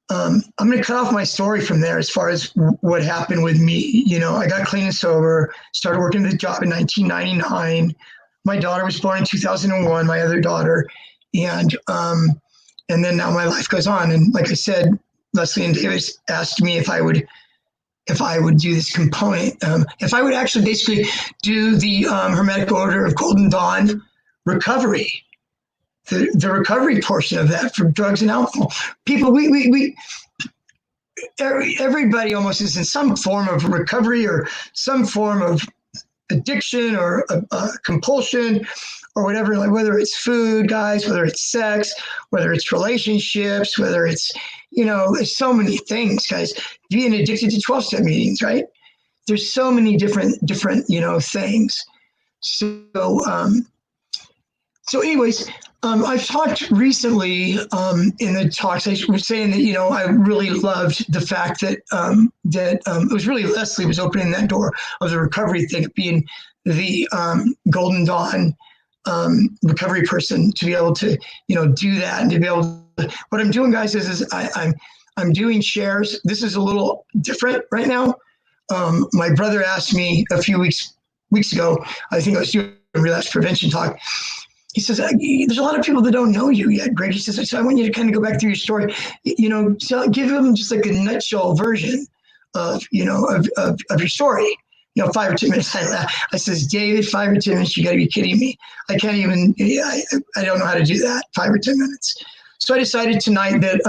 I'm going to cut off my story from there as far as what happened with me. You know, I got clean and sober, started working at the job in 1999. My daughter was born in 2001, my other daughter. And then now my life goes on. And like I said, Leslie and Davis asked me if I would do this component, if I would actually basically do the Hermetic Order of Golden Dawn recovery, the recovery portion of that for drugs and alcohol. People, everybody almost is in some form of recovery or some form of addiction or compulsion or whatever, like whether it's food, guys, whether it's sex, whether it's relationships, whether it's, you know, there's so many things, guys. Being addicted to 12-step meetings, right? There's so many different, you know, things. So anyways, I've talked recently in the talks. I was saying that, you know, I really loved the fact that it was really Leslie was opening that door of the recovery thing, being the Golden Dawn recovery person to be able to, do that and to be able to, what I'm doing, guys, is I'm doing shares. This is a little different right now. My brother asked me a few weeks ago, I think I was doing a relapse prevention talk. He says, there's a lot of people that don't know you yet, Greg. He says, so I want you to kind of go back through your story, so give them just like a nutshell version of your story. 5 or 10 minutes. I says, David, 5 or 10 minutes, you got to be kidding me. I can't even, I don't know how to do that, 5 or 10 minutes. So I decided tonight that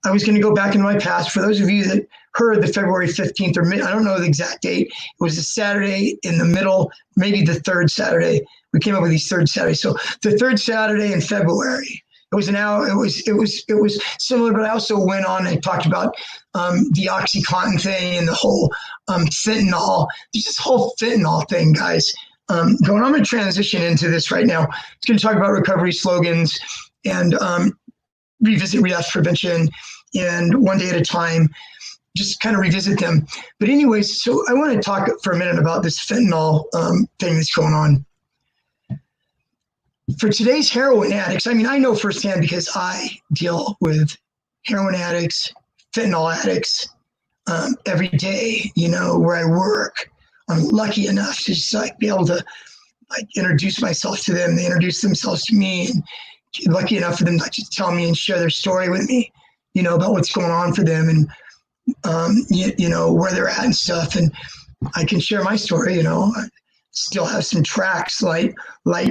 I was going to go back into my past. For those of you that heard the February 15th or I don't know the exact date. It was a Saturday in the middle, maybe the third Saturday. We came up with these third Saturdays. So the third Saturday in February. It was similar, but I also went on and talked about the OxyContin thing and the whole fentanyl. There's this whole fentanyl thing, guys, going on. I'm going to transition into this right now. It's going to talk about recovery slogans and revisit relapse prevention and one day at a time, just kind of revisit them. But anyways, so I want to talk for a minute about this fentanyl thing that's going on. For today's heroin addicts, I mean, I know firsthand because I deal with heroin addicts, fentanyl addicts every day, where I work. I'm lucky enough to just be able to introduce myself to them. They introduce themselves to me, and lucky enough for them to just tell me and share their story with me, about what's going on for them and, where they're at and stuff. And I can share my story, I still have some tracks, light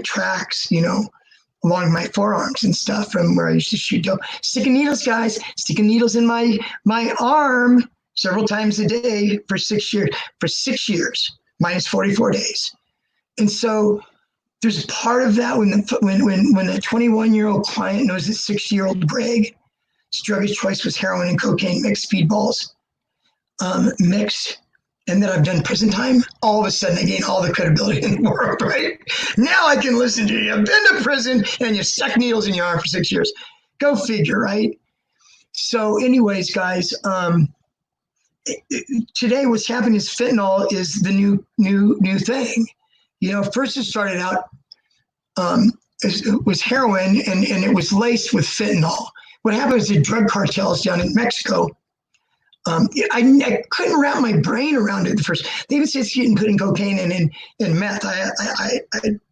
tracks, along my forearms and stuff from where I used to shoot dope. Sticking needles, guys, sticking needles in my arm several times a day for 6 years, minus 44 days. And so there's part of that when a 21-year-old client knows that 60-year-old Greg's drug of choice was heroin and cocaine mixed, speedballs mixed, and that I've done prison time, all of a sudden I gain all the credibility in the world, right? Now I can listen to you. I've been to prison and you stuck needles in your arm for 6 years. Go figure, right? So anyways, guys, today what's happening is fentanyl is the new thing. First it started out, it was heroin and it was laced with fentanyl. What happened is the drug cartels down in Mexico, I couldn't wrap my brain around it at first. They even say it's getting put in cocaine and in meth. I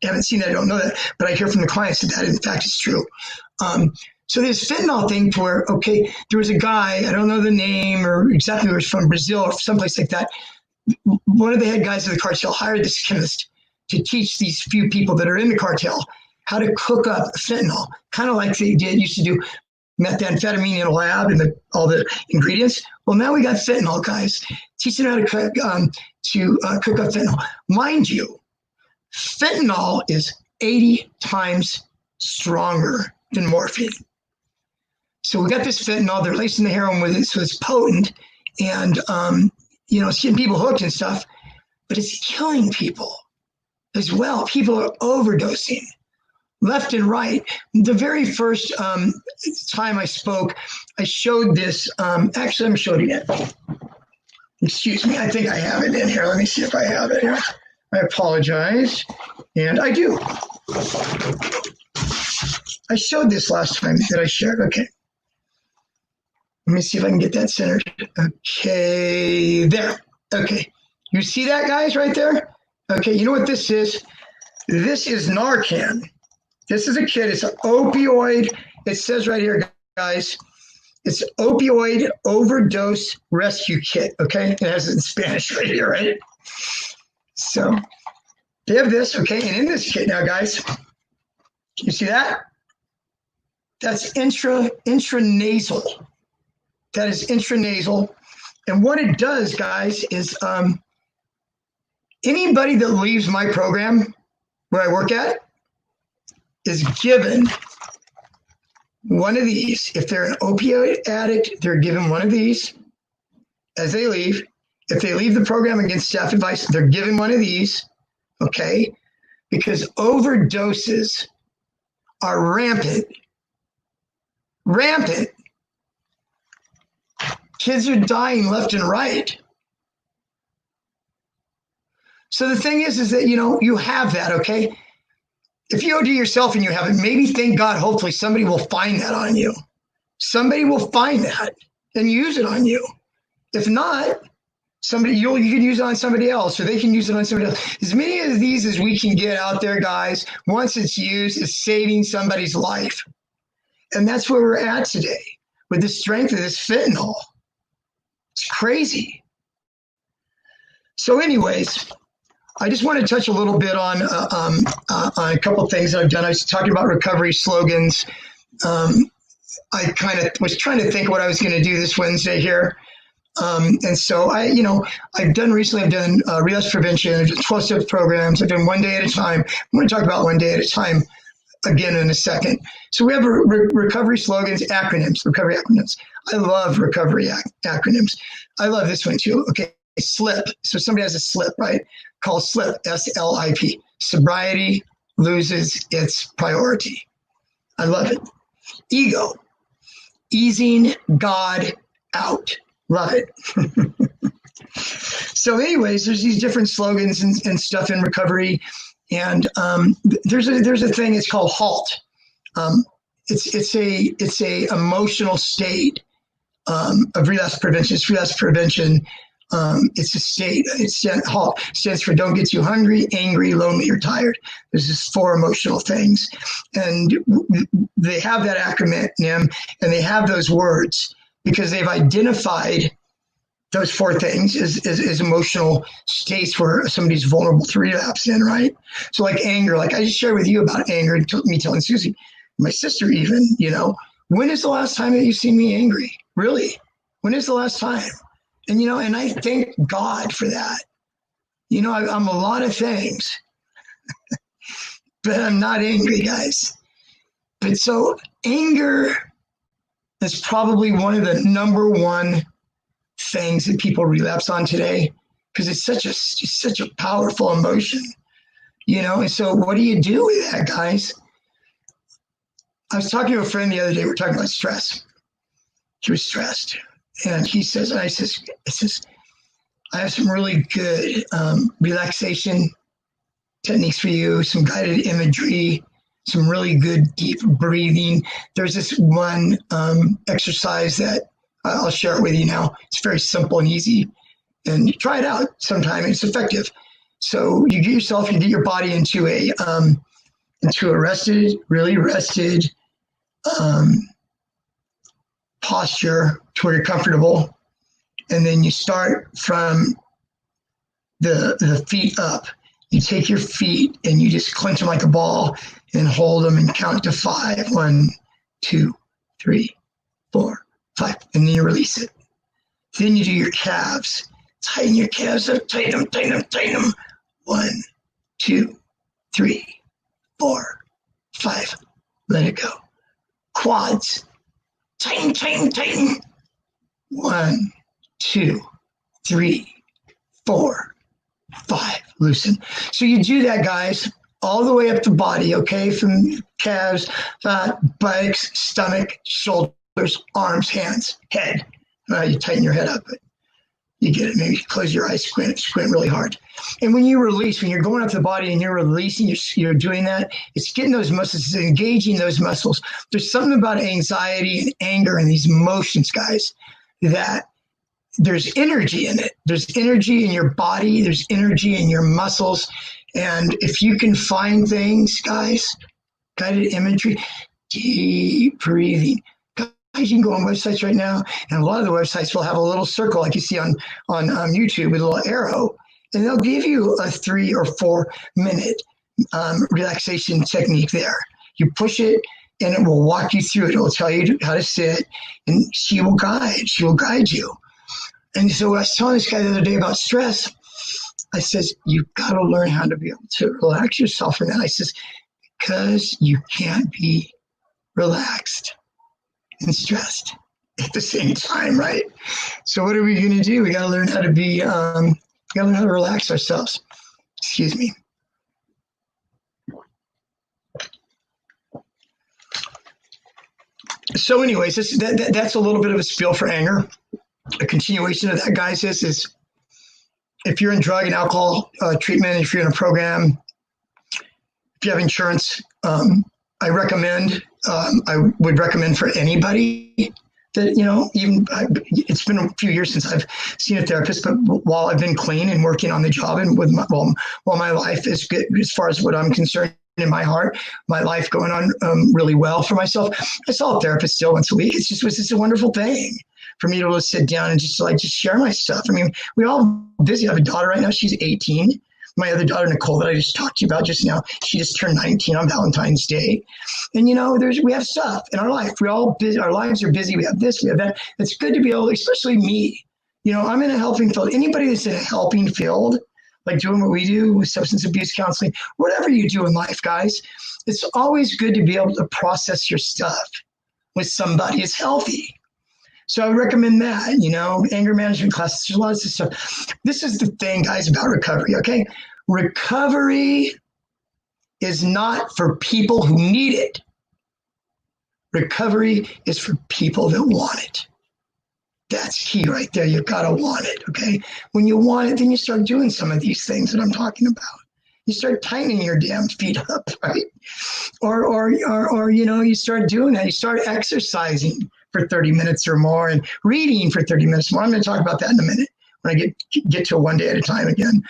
haven't seen that. I don't know that, but I hear from the clients that in fact is true. So this fentanyl thing where, okay, there was a guy, I don't know the name or exactly where he's from, Brazil or someplace like that. One of the head guys of the cartel hired this chemist to teach these few people that are in the cartel how to cook up fentanyl, kind of like they used to do methamphetamine in a lab and all the ingredients. Well, now we got fentanyl, guys. Teaching how to cook up fentanyl. Mind you, fentanyl is 80 times stronger than morphine. So we got this fentanyl. They're lacing the heroin with it, so it's potent, and it's getting people hooked and stuff. But it's killing people as well. People are overdosing left and right. The very first time I spoke, I showed this. Actually, I'm showing it. Excuse me. I think I have it in here. Let me see if I have it here. I apologize. And I do. I showed this last time that I shared. Okay. Let me see if I can get that centered. Okay. There. Okay. You see that, guys, right there? Okay. You know what this is? This is Narcan. This is a kit. It's an opioid. It says right here, guys, it's opioid overdose rescue kit. Okay. It has it in Spanish right here, right? So they have this. Okay. And in this kit now, guys, you see that? That's intranasal. That is intranasal. And what it does, guys, is anybody that leaves my program where I work at is given one of these. If they're an opioid addict, they're given one of these as they leave. If they leave the program against staff advice, they're given one of these, okay? Because overdoses are rampant. Rampant. Kids are dying left and right. So the thing is that, you have that, okay? If you OD yourself and you haven't, maybe thank God, hopefully somebody will find that on you. Somebody will find that and use it on you. If not, you can use it on somebody else, or they can use it on somebody else. As many of these as we can get out there, guys, once it's used, is saving somebody's life. And that's where we're at today with the strength of this fentanyl. It's crazy. So anyways, I just want to touch a little bit on a couple of things that I've done. I was talking about recovery slogans. I kind of was trying to think what I was going to do this Wednesday here. And so I've done relapse prevention, I've done 12-step programs. I've done one day at a time. I'm going to talk about one day at a time again in a second. So we have recovery slogans, recovery acronyms. I love recovery acronyms. I love this one too. Okay, SLIP. So somebody has a slip, right? Called SLIP, SLIP. Sobriety loses its priority. I love it. Ego, easing God out. Love it. So anyways, there's these different slogans and stuff in recovery. And there's a thing, it's called HALT. It's a emotional state of relapse prevention. It's relapse prevention. It's a state. HALT stands for don't get too hungry, angry, lonely, or tired. There's just 4 emotional things. And they have that acronym and they have those words because they've identified those 4 things as emotional states where somebody's vulnerable to relapse in, right? So like anger, like I just shared with you about anger, and me telling Susie, my sister even, when is the last time that you've seen me angry? Really? When is the last time? And, and I thank God for that. I'm a lot of things, but I'm not angry, guys. But so anger is probably one of the number one things that people relapse on today because it's such a powerful emotion, And so what do you do with that, guys? I was talking to a friend the other day. We were talking about stress. He was stressed. And he says, and I says, I have some really good relaxation techniques for you, some guided imagery, some really good deep breathing. There's this one exercise that I'll share it with you now. It's very simple and easy. And you try it out sometime. It's effective. So you get your body into a really rested posture to where you're comfortable. And then you start from the feet up. You take your feet and you just clench them like a ball and hold them and count to 5. 1, 2, 3, 4, 5. And then you release it. Then you do your calves. Tighten your calves up, tighten them. 1, 2, 3, 4, 5. Let it go. Quads. Tighten. 1, 2, 3, 4, 5. Loosen. So you do that, guys, all the way up the body, okay? From calves, buttocks, stomach, shoulders, arms, hands, head. You tighten your head up, but you get it. Maybe close your eyes, squint really hard. And when you release, when you're going up the body and you're releasing, you're doing that, it's getting those muscles, it's engaging those muscles. There's something about anxiety and anger and these emotions, guys, that there's energy in it. There's energy in your body. There's energy in your muscles. And if you can find things, guys, guided imagery, deep breathing. Guys, you can go on websites right now, and a lot of the websites will have a little circle like you see on YouTube with a little arrow, and they'll give you a 3 or 4 minute relaxation technique there. You push it, and it will walk you through it. It will tell you how to sit, and she will guide you. And so I was telling this guy the other day about stress. I says, you've got to learn how to be able to relax yourself from that. I says, because you can't be relaxed and stressed at the same time, right? So what are we going to do? We got to learn how to be, got to learn how to relax ourselves. Excuse me. So anyways, that's a little bit of a spiel for anger. A continuation of that, guys, is if you're in drug and alcohol treatment, if you're in a program, if you have insurance, I would recommend for anybody that, it's been a few years since I've seen a therapist, but while I've been clean and working on the job and while my life is good, as far as what I'm concerned, in my heart, my life going on really well for myself, I saw a therapist still once a week. It was just a wonderful thing for me to sit down and just share my stuff. I mean, we all busy. I have a daughter right now. She's 18. My other daughter, Nicole, that I just talked to you about just now, she just turned 19 on Valentine's Day. And, we have stuff in our life. We all busy. Our lives are busy. We have this, we have that. It's good to be able, especially me. I'm in a helping field. Anybody that's in a helping field, like doing what we do with substance abuse counseling, whatever you do in life, guys, it's always good to be able to process your stuff with somebody. It's healthy. So I would recommend that, anger management classes. There's a lot of stuff. This is the thing, guys, about recovery, okay? Recovery is not for people who need it. Recovery is for people that want it. That's key right there. You've got to want it, okay? When you want it, then you start doing some of these things that I'm talking about. You start tightening your damn feet up, right? Or you start doing that. You start exercising for 30 minutes or more and reading for 30 minutes more. I'm going to talk about that in a minute when I get to one day at a time again.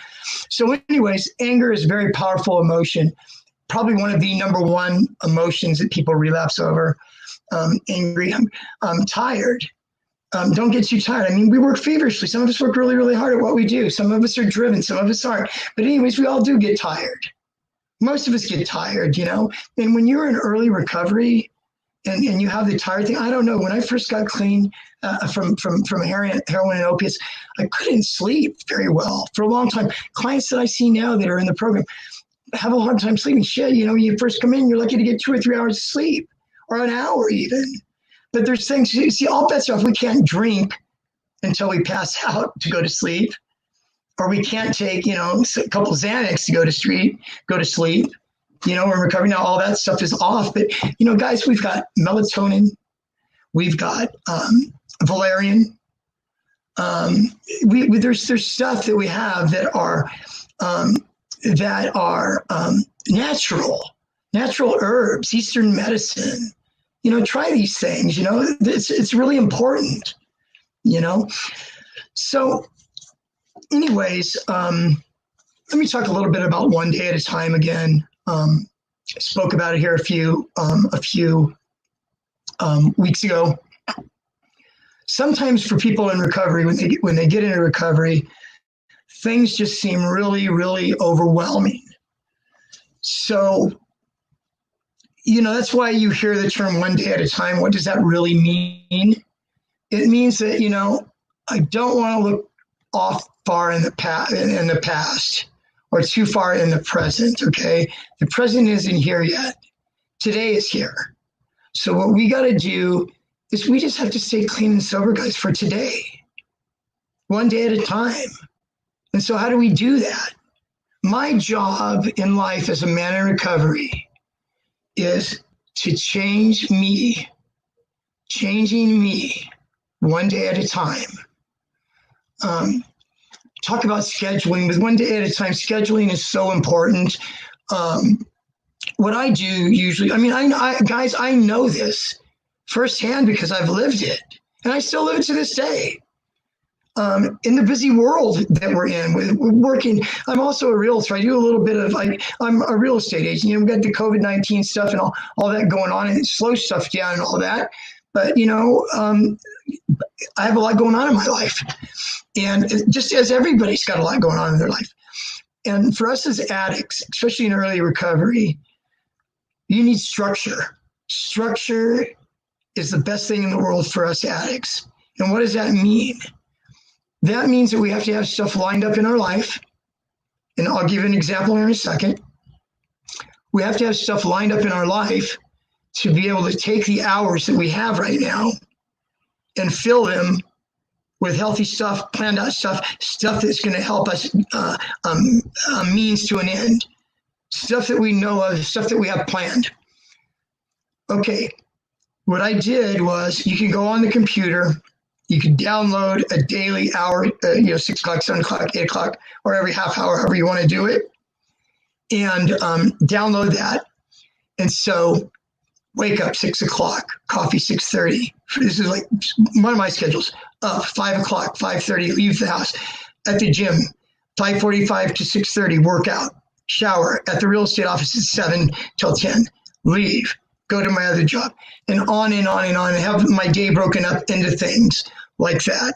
So anyways, anger is a very powerful emotion. Probably one of the number one emotions that people relapse over. Angry. I'm tired. Don't get too tired. I mean, we work feverishly. Some of us work really, really hard at what we do. Some of us are driven. Some of us aren't. But anyways, we all do get tired. Most of us get tired, And when you're in early recovery and you have the tired thing, I don't know. When I first got clean from heroin and opiates, I couldn't sleep very well for a long time. Clients that I see now that are in the program have a hard time sleeping. Shit, when you first come in, you're lucky to get 2 or 3 hours of sleep or an hour even. But there's things, you see, all bets are off. We can't drink until we pass out to go to sleep, or we can't take, a couple Xanax to go to sleep. We're recovering now. All that stuff is off. But, guys, we've got melatonin. We've got valerian. There's stuff that we have that are natural herbs, Eastern medicine. Try these things, it's really important, So anyways, let me talk a little bit about one day at a time again. I spoke about it here a few weeks ago. Sometimes for people in recovery, when they get into recovery, things just seem really, really overwhelming. So, that's why you hear the term one day at a time. What does that really mean? It means that, I don't want to look off far in the past or too far in the present, okay? The present isn't here yet. Today is here. So what we got to do is we just have to stay clean and sober, guys, for today. One day at a time. And so how do we do that? My job in life as a man in recovery is to change me, changing me one day at a time. Talk about scheduling. With one day at a time, scheduling is so important. What I do usually, guys, I know this firsthand because I've lived it, and I still live it to this day. In the busy world that we're in, with working, I'm also a realtor. I do a little bit of, I'm a real estate agent. We've got the COVID-19 stuff and all that going on, and it slows stuff down and all that. But, I have a lot going on in my life. And just as everybody's got a lot going on in their life. And for us as addicts, especially in early recovery, you need structure. Structure is the best thing in the world for us addicts. And what does that mean? That means that we have to have stuff lined up in our life. And I'll give you an example here in a second. We have to have stuff lined up in our life to be able to take the hours that we have right now and fill them with healthy stuff, planned out stuff that's going to help us means to an end, stuff that we know of, stuff that we have planned. Okay, what I did was you can go on the computer, you can download a daily hour, 6 o'clock, 7 o'clock, 8 o'clock, or every half hour, however you want to do it. and download that. And so wake up 6 o'clock, coffee 6:30. This is like one of my schedules. Up 5 o'clock, 5:30, leave the house. At the gym, 5:45 to 6:30, workout, shower. At the real estate office at 7 till 10, leave, go to my other job, and on and on and on, and have my day broken up into things like that.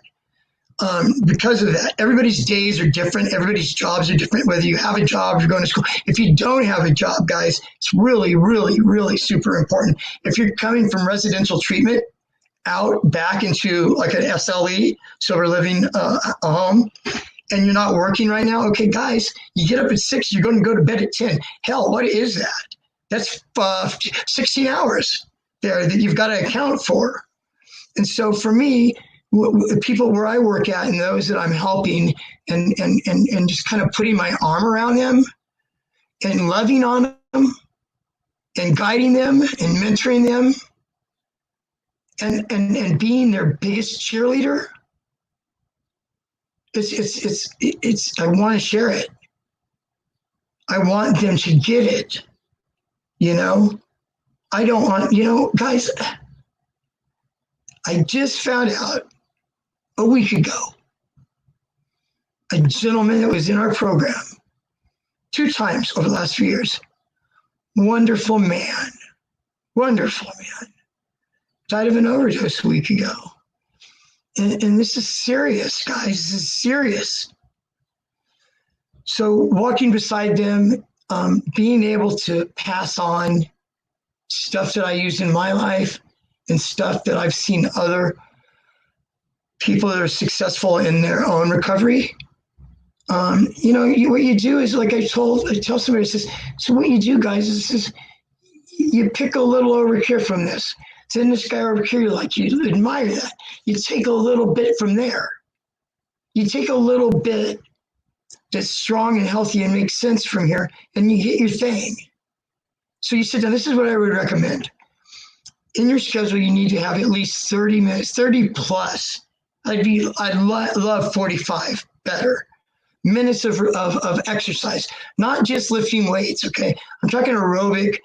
Because of that, everybody's days are different. Everybody's jobs are different, whether you have a job, you're going to school. If you don't have a job, guys, it's really, really, really super important. If you're coming from residential treatment out back into like an SLE, sober living a home, and you're not working right now, okay, guys, you get up at 6, you're going to go to bed at 10. Hell, what is that? That's 16 hours there that you've got to account for. And so for me, people where I work at and those that I'm helping and just kind of putting my arm around them and loving on them and guiding them and mentoring them and being their biggest cheerleader, it's I want to share it. I want them to get it. You know, I don't want, guys, I just found out a week ago, a gentleman that was in our program 2 times over the last few years, wonderful man, died of an overdose a week ago. And this is serious, guys, this is serious. So walking beside them, being able to pass on stuff that I use in my life and stuff that I've seen other people that are successful in their own recovery. What you do is, like I tell somebody, so what you do, guys, is you pick a little over here from this. Then this guy over here, you admire that. You take a little bit from there. You take a little bit that's strong and healthy and makes sense from here, and you get your thing. So you sit down. This is what I would recommend. In your schedule, you need to have at least 30 minutes, 30 plus. I'd love 45 better minutes of exercise, not just lifting weights. Okay, I'm talking aerobic,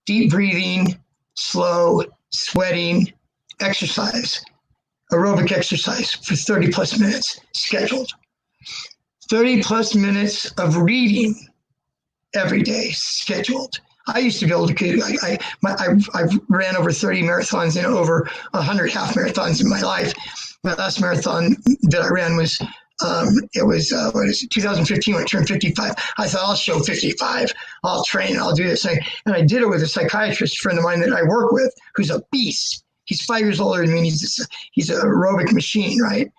deep breathing, slow, sweating exercise, aerobic exercise for 30 plus minutes scheduled. 30 plus minutes of reading every day scheduled. I used to be able to, I've ran over 30 marathons and over 100 half marathons in my life. My last marathon that I ran was, 2015 when I turned 55. I thought, I'll show 55. I'll train, I'll do this. And I did it with a psychiatrist friend of mine that I work with, who's a beast. He's 5 years older than me. He's an aerobic machine, right?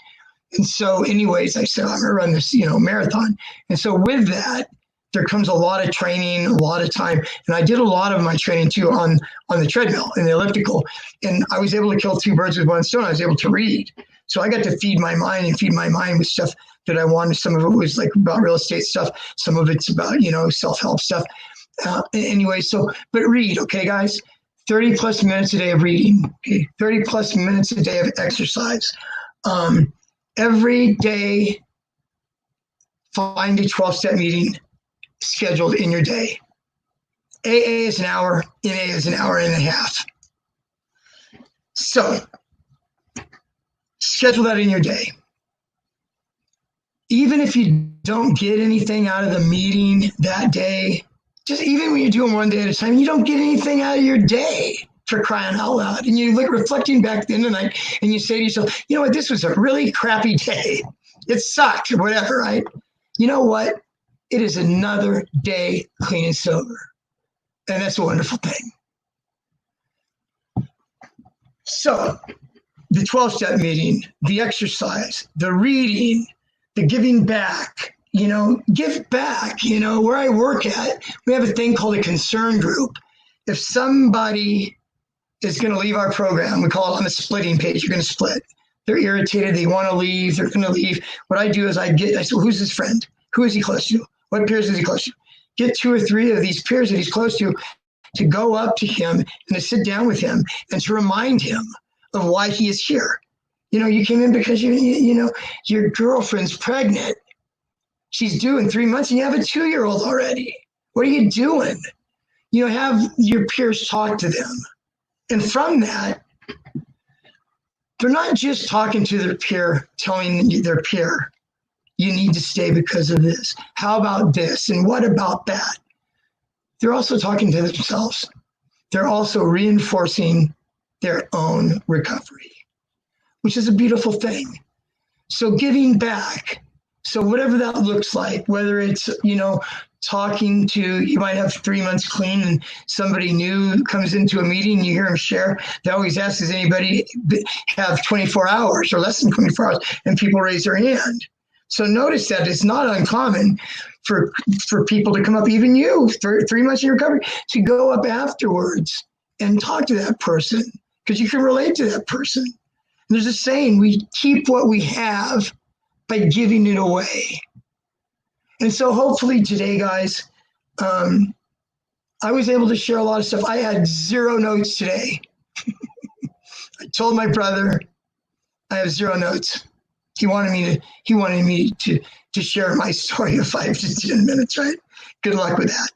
And so anyways, I said, I'm going to run this, marathon. And so with that, there comes a lot of training, a lot of time. And I did a lot of my training too on the treadmill and the elliptical. And I was able to kill 2 birds with 1 stone. I was able to read. So I got to feed my mind with stuff that I wanted. Some of it was like about real estate stuff. Some of it's about, self-help stuff. But read, okay, guys? 30 plus minutes a day of reading, okay? 30 plus minutes a day of exercise. Every day, find a 12-step meeting scheduled in your day. AA is an hour, NA is an hour and a half. So, schedule that in your day. Even if you don't get anything out of the meeting that day, just even when you do them one day at a time, you don't get anything out of your day, for crying out loud. And you look reflecting back at the end of the night and you say to yourself, you know what, this was a really crappy day. It sucked or whatever, right? You know what? It is another day clean and sober. And that's a wonderful thing. So the 12-step meeting, the exercise, the reading, the giving back, give back. Where I work at, we have a thing called a concern group. If somebody is going to leave our program, we call it on the splitting page, you're going to split. They're irritated, they want to leave, they're going to leave. What I do is I say, well, who's his friend? Who is he close to? What peers is he close to? Get 2 or 3 of these peers that he's close to go up to him and to sit down with him and to remind him of why he is here. You came in because your girlfriend's pregnant. She's due in 3 months and you have a 2-year-old already. What are you doing? You know, have your peers talk to them. And from that, they're not just talking to their peer, telling their peer, you need to stay because of this. How about this? And what about that? They're also talking to themselves. They're also reinforcing their own recovery, which is a beautiful thing. So giving back. So whatever that looks like, whether it's, you know, talking to, you might have 3 months clean and somebody new comes into a meeting, you hear them share. They always ask, does anybody have 24 hours or less than 24 hours? And people raise their hand. So notice that it's not uncommon for people to come up, even you, 3 months in recovery, to go up afterwards and talk to that person because you can relate to that person. And there's a saying, we keep what we have by giving it away. And so hopefully today, guys, I was able to share a lot of stuff. I had 0 notes today. I told my brother I have 0 notes. He wanted me to share my story of 5 to 10 minutes, right? Good luck with that.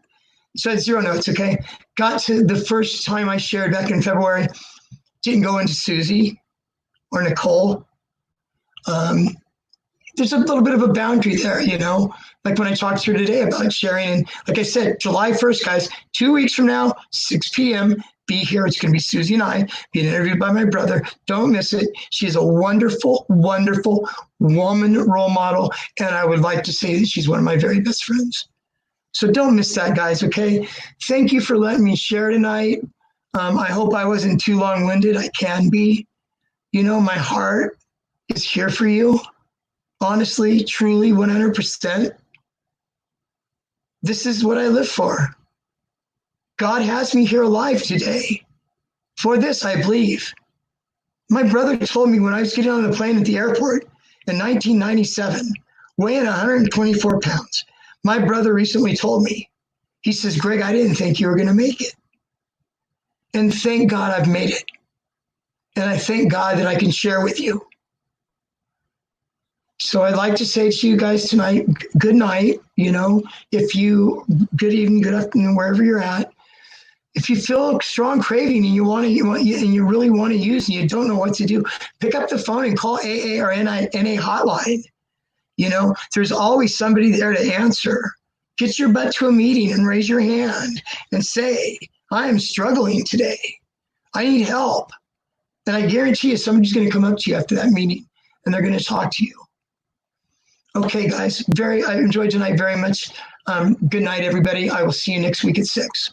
So I had 0 notes, okay? Got to the first time I shared back in February, didn't go into Susie or Nicole. There's a little bit of a boundary there, you know, like when I talked to her today about sharing. And like I said, July 1st, guys, 2 weeks from now, 6 p.m., be here. It's going to be Susie and I being interviewed by my brother. Don't miss it. She is a wonderful, wonderful woman role model. And I would like to say that she's one of my very best friends. So don't miss that, guys, okay? Thank you for letting me share tonight. I hope I wasn't too long-winded. I can be. You know, my heart is here for you. Honestly, truly, 100%. This is what I live for. God has me here alive today. For this, I believe. My brother told me when I was getting on the plane at the airport in 1997, weighing 124 pounds. My brother recently told me, he says, Greg, I didn't think you were going to make it. And thank God I've made it. And I thank God that I can share with you. So I'd like to say to you guys tonight, good night. You know, good evening, good afternoon, wherever you're at. If you feel a strong craving and you really want to use and you don't know what to do, pick up the phone and call AA or NA hotline. You know, there's always somebody there to answer. Get your butt to a meeting and raise your hand and say, I am struggling today. I need help. And I guarantee you somebody's going to come up to you after that meeting and they're going to talk to you. Okay, guys, I enjoyed tonight very much. Good night, everybody. I will see you next week at 6.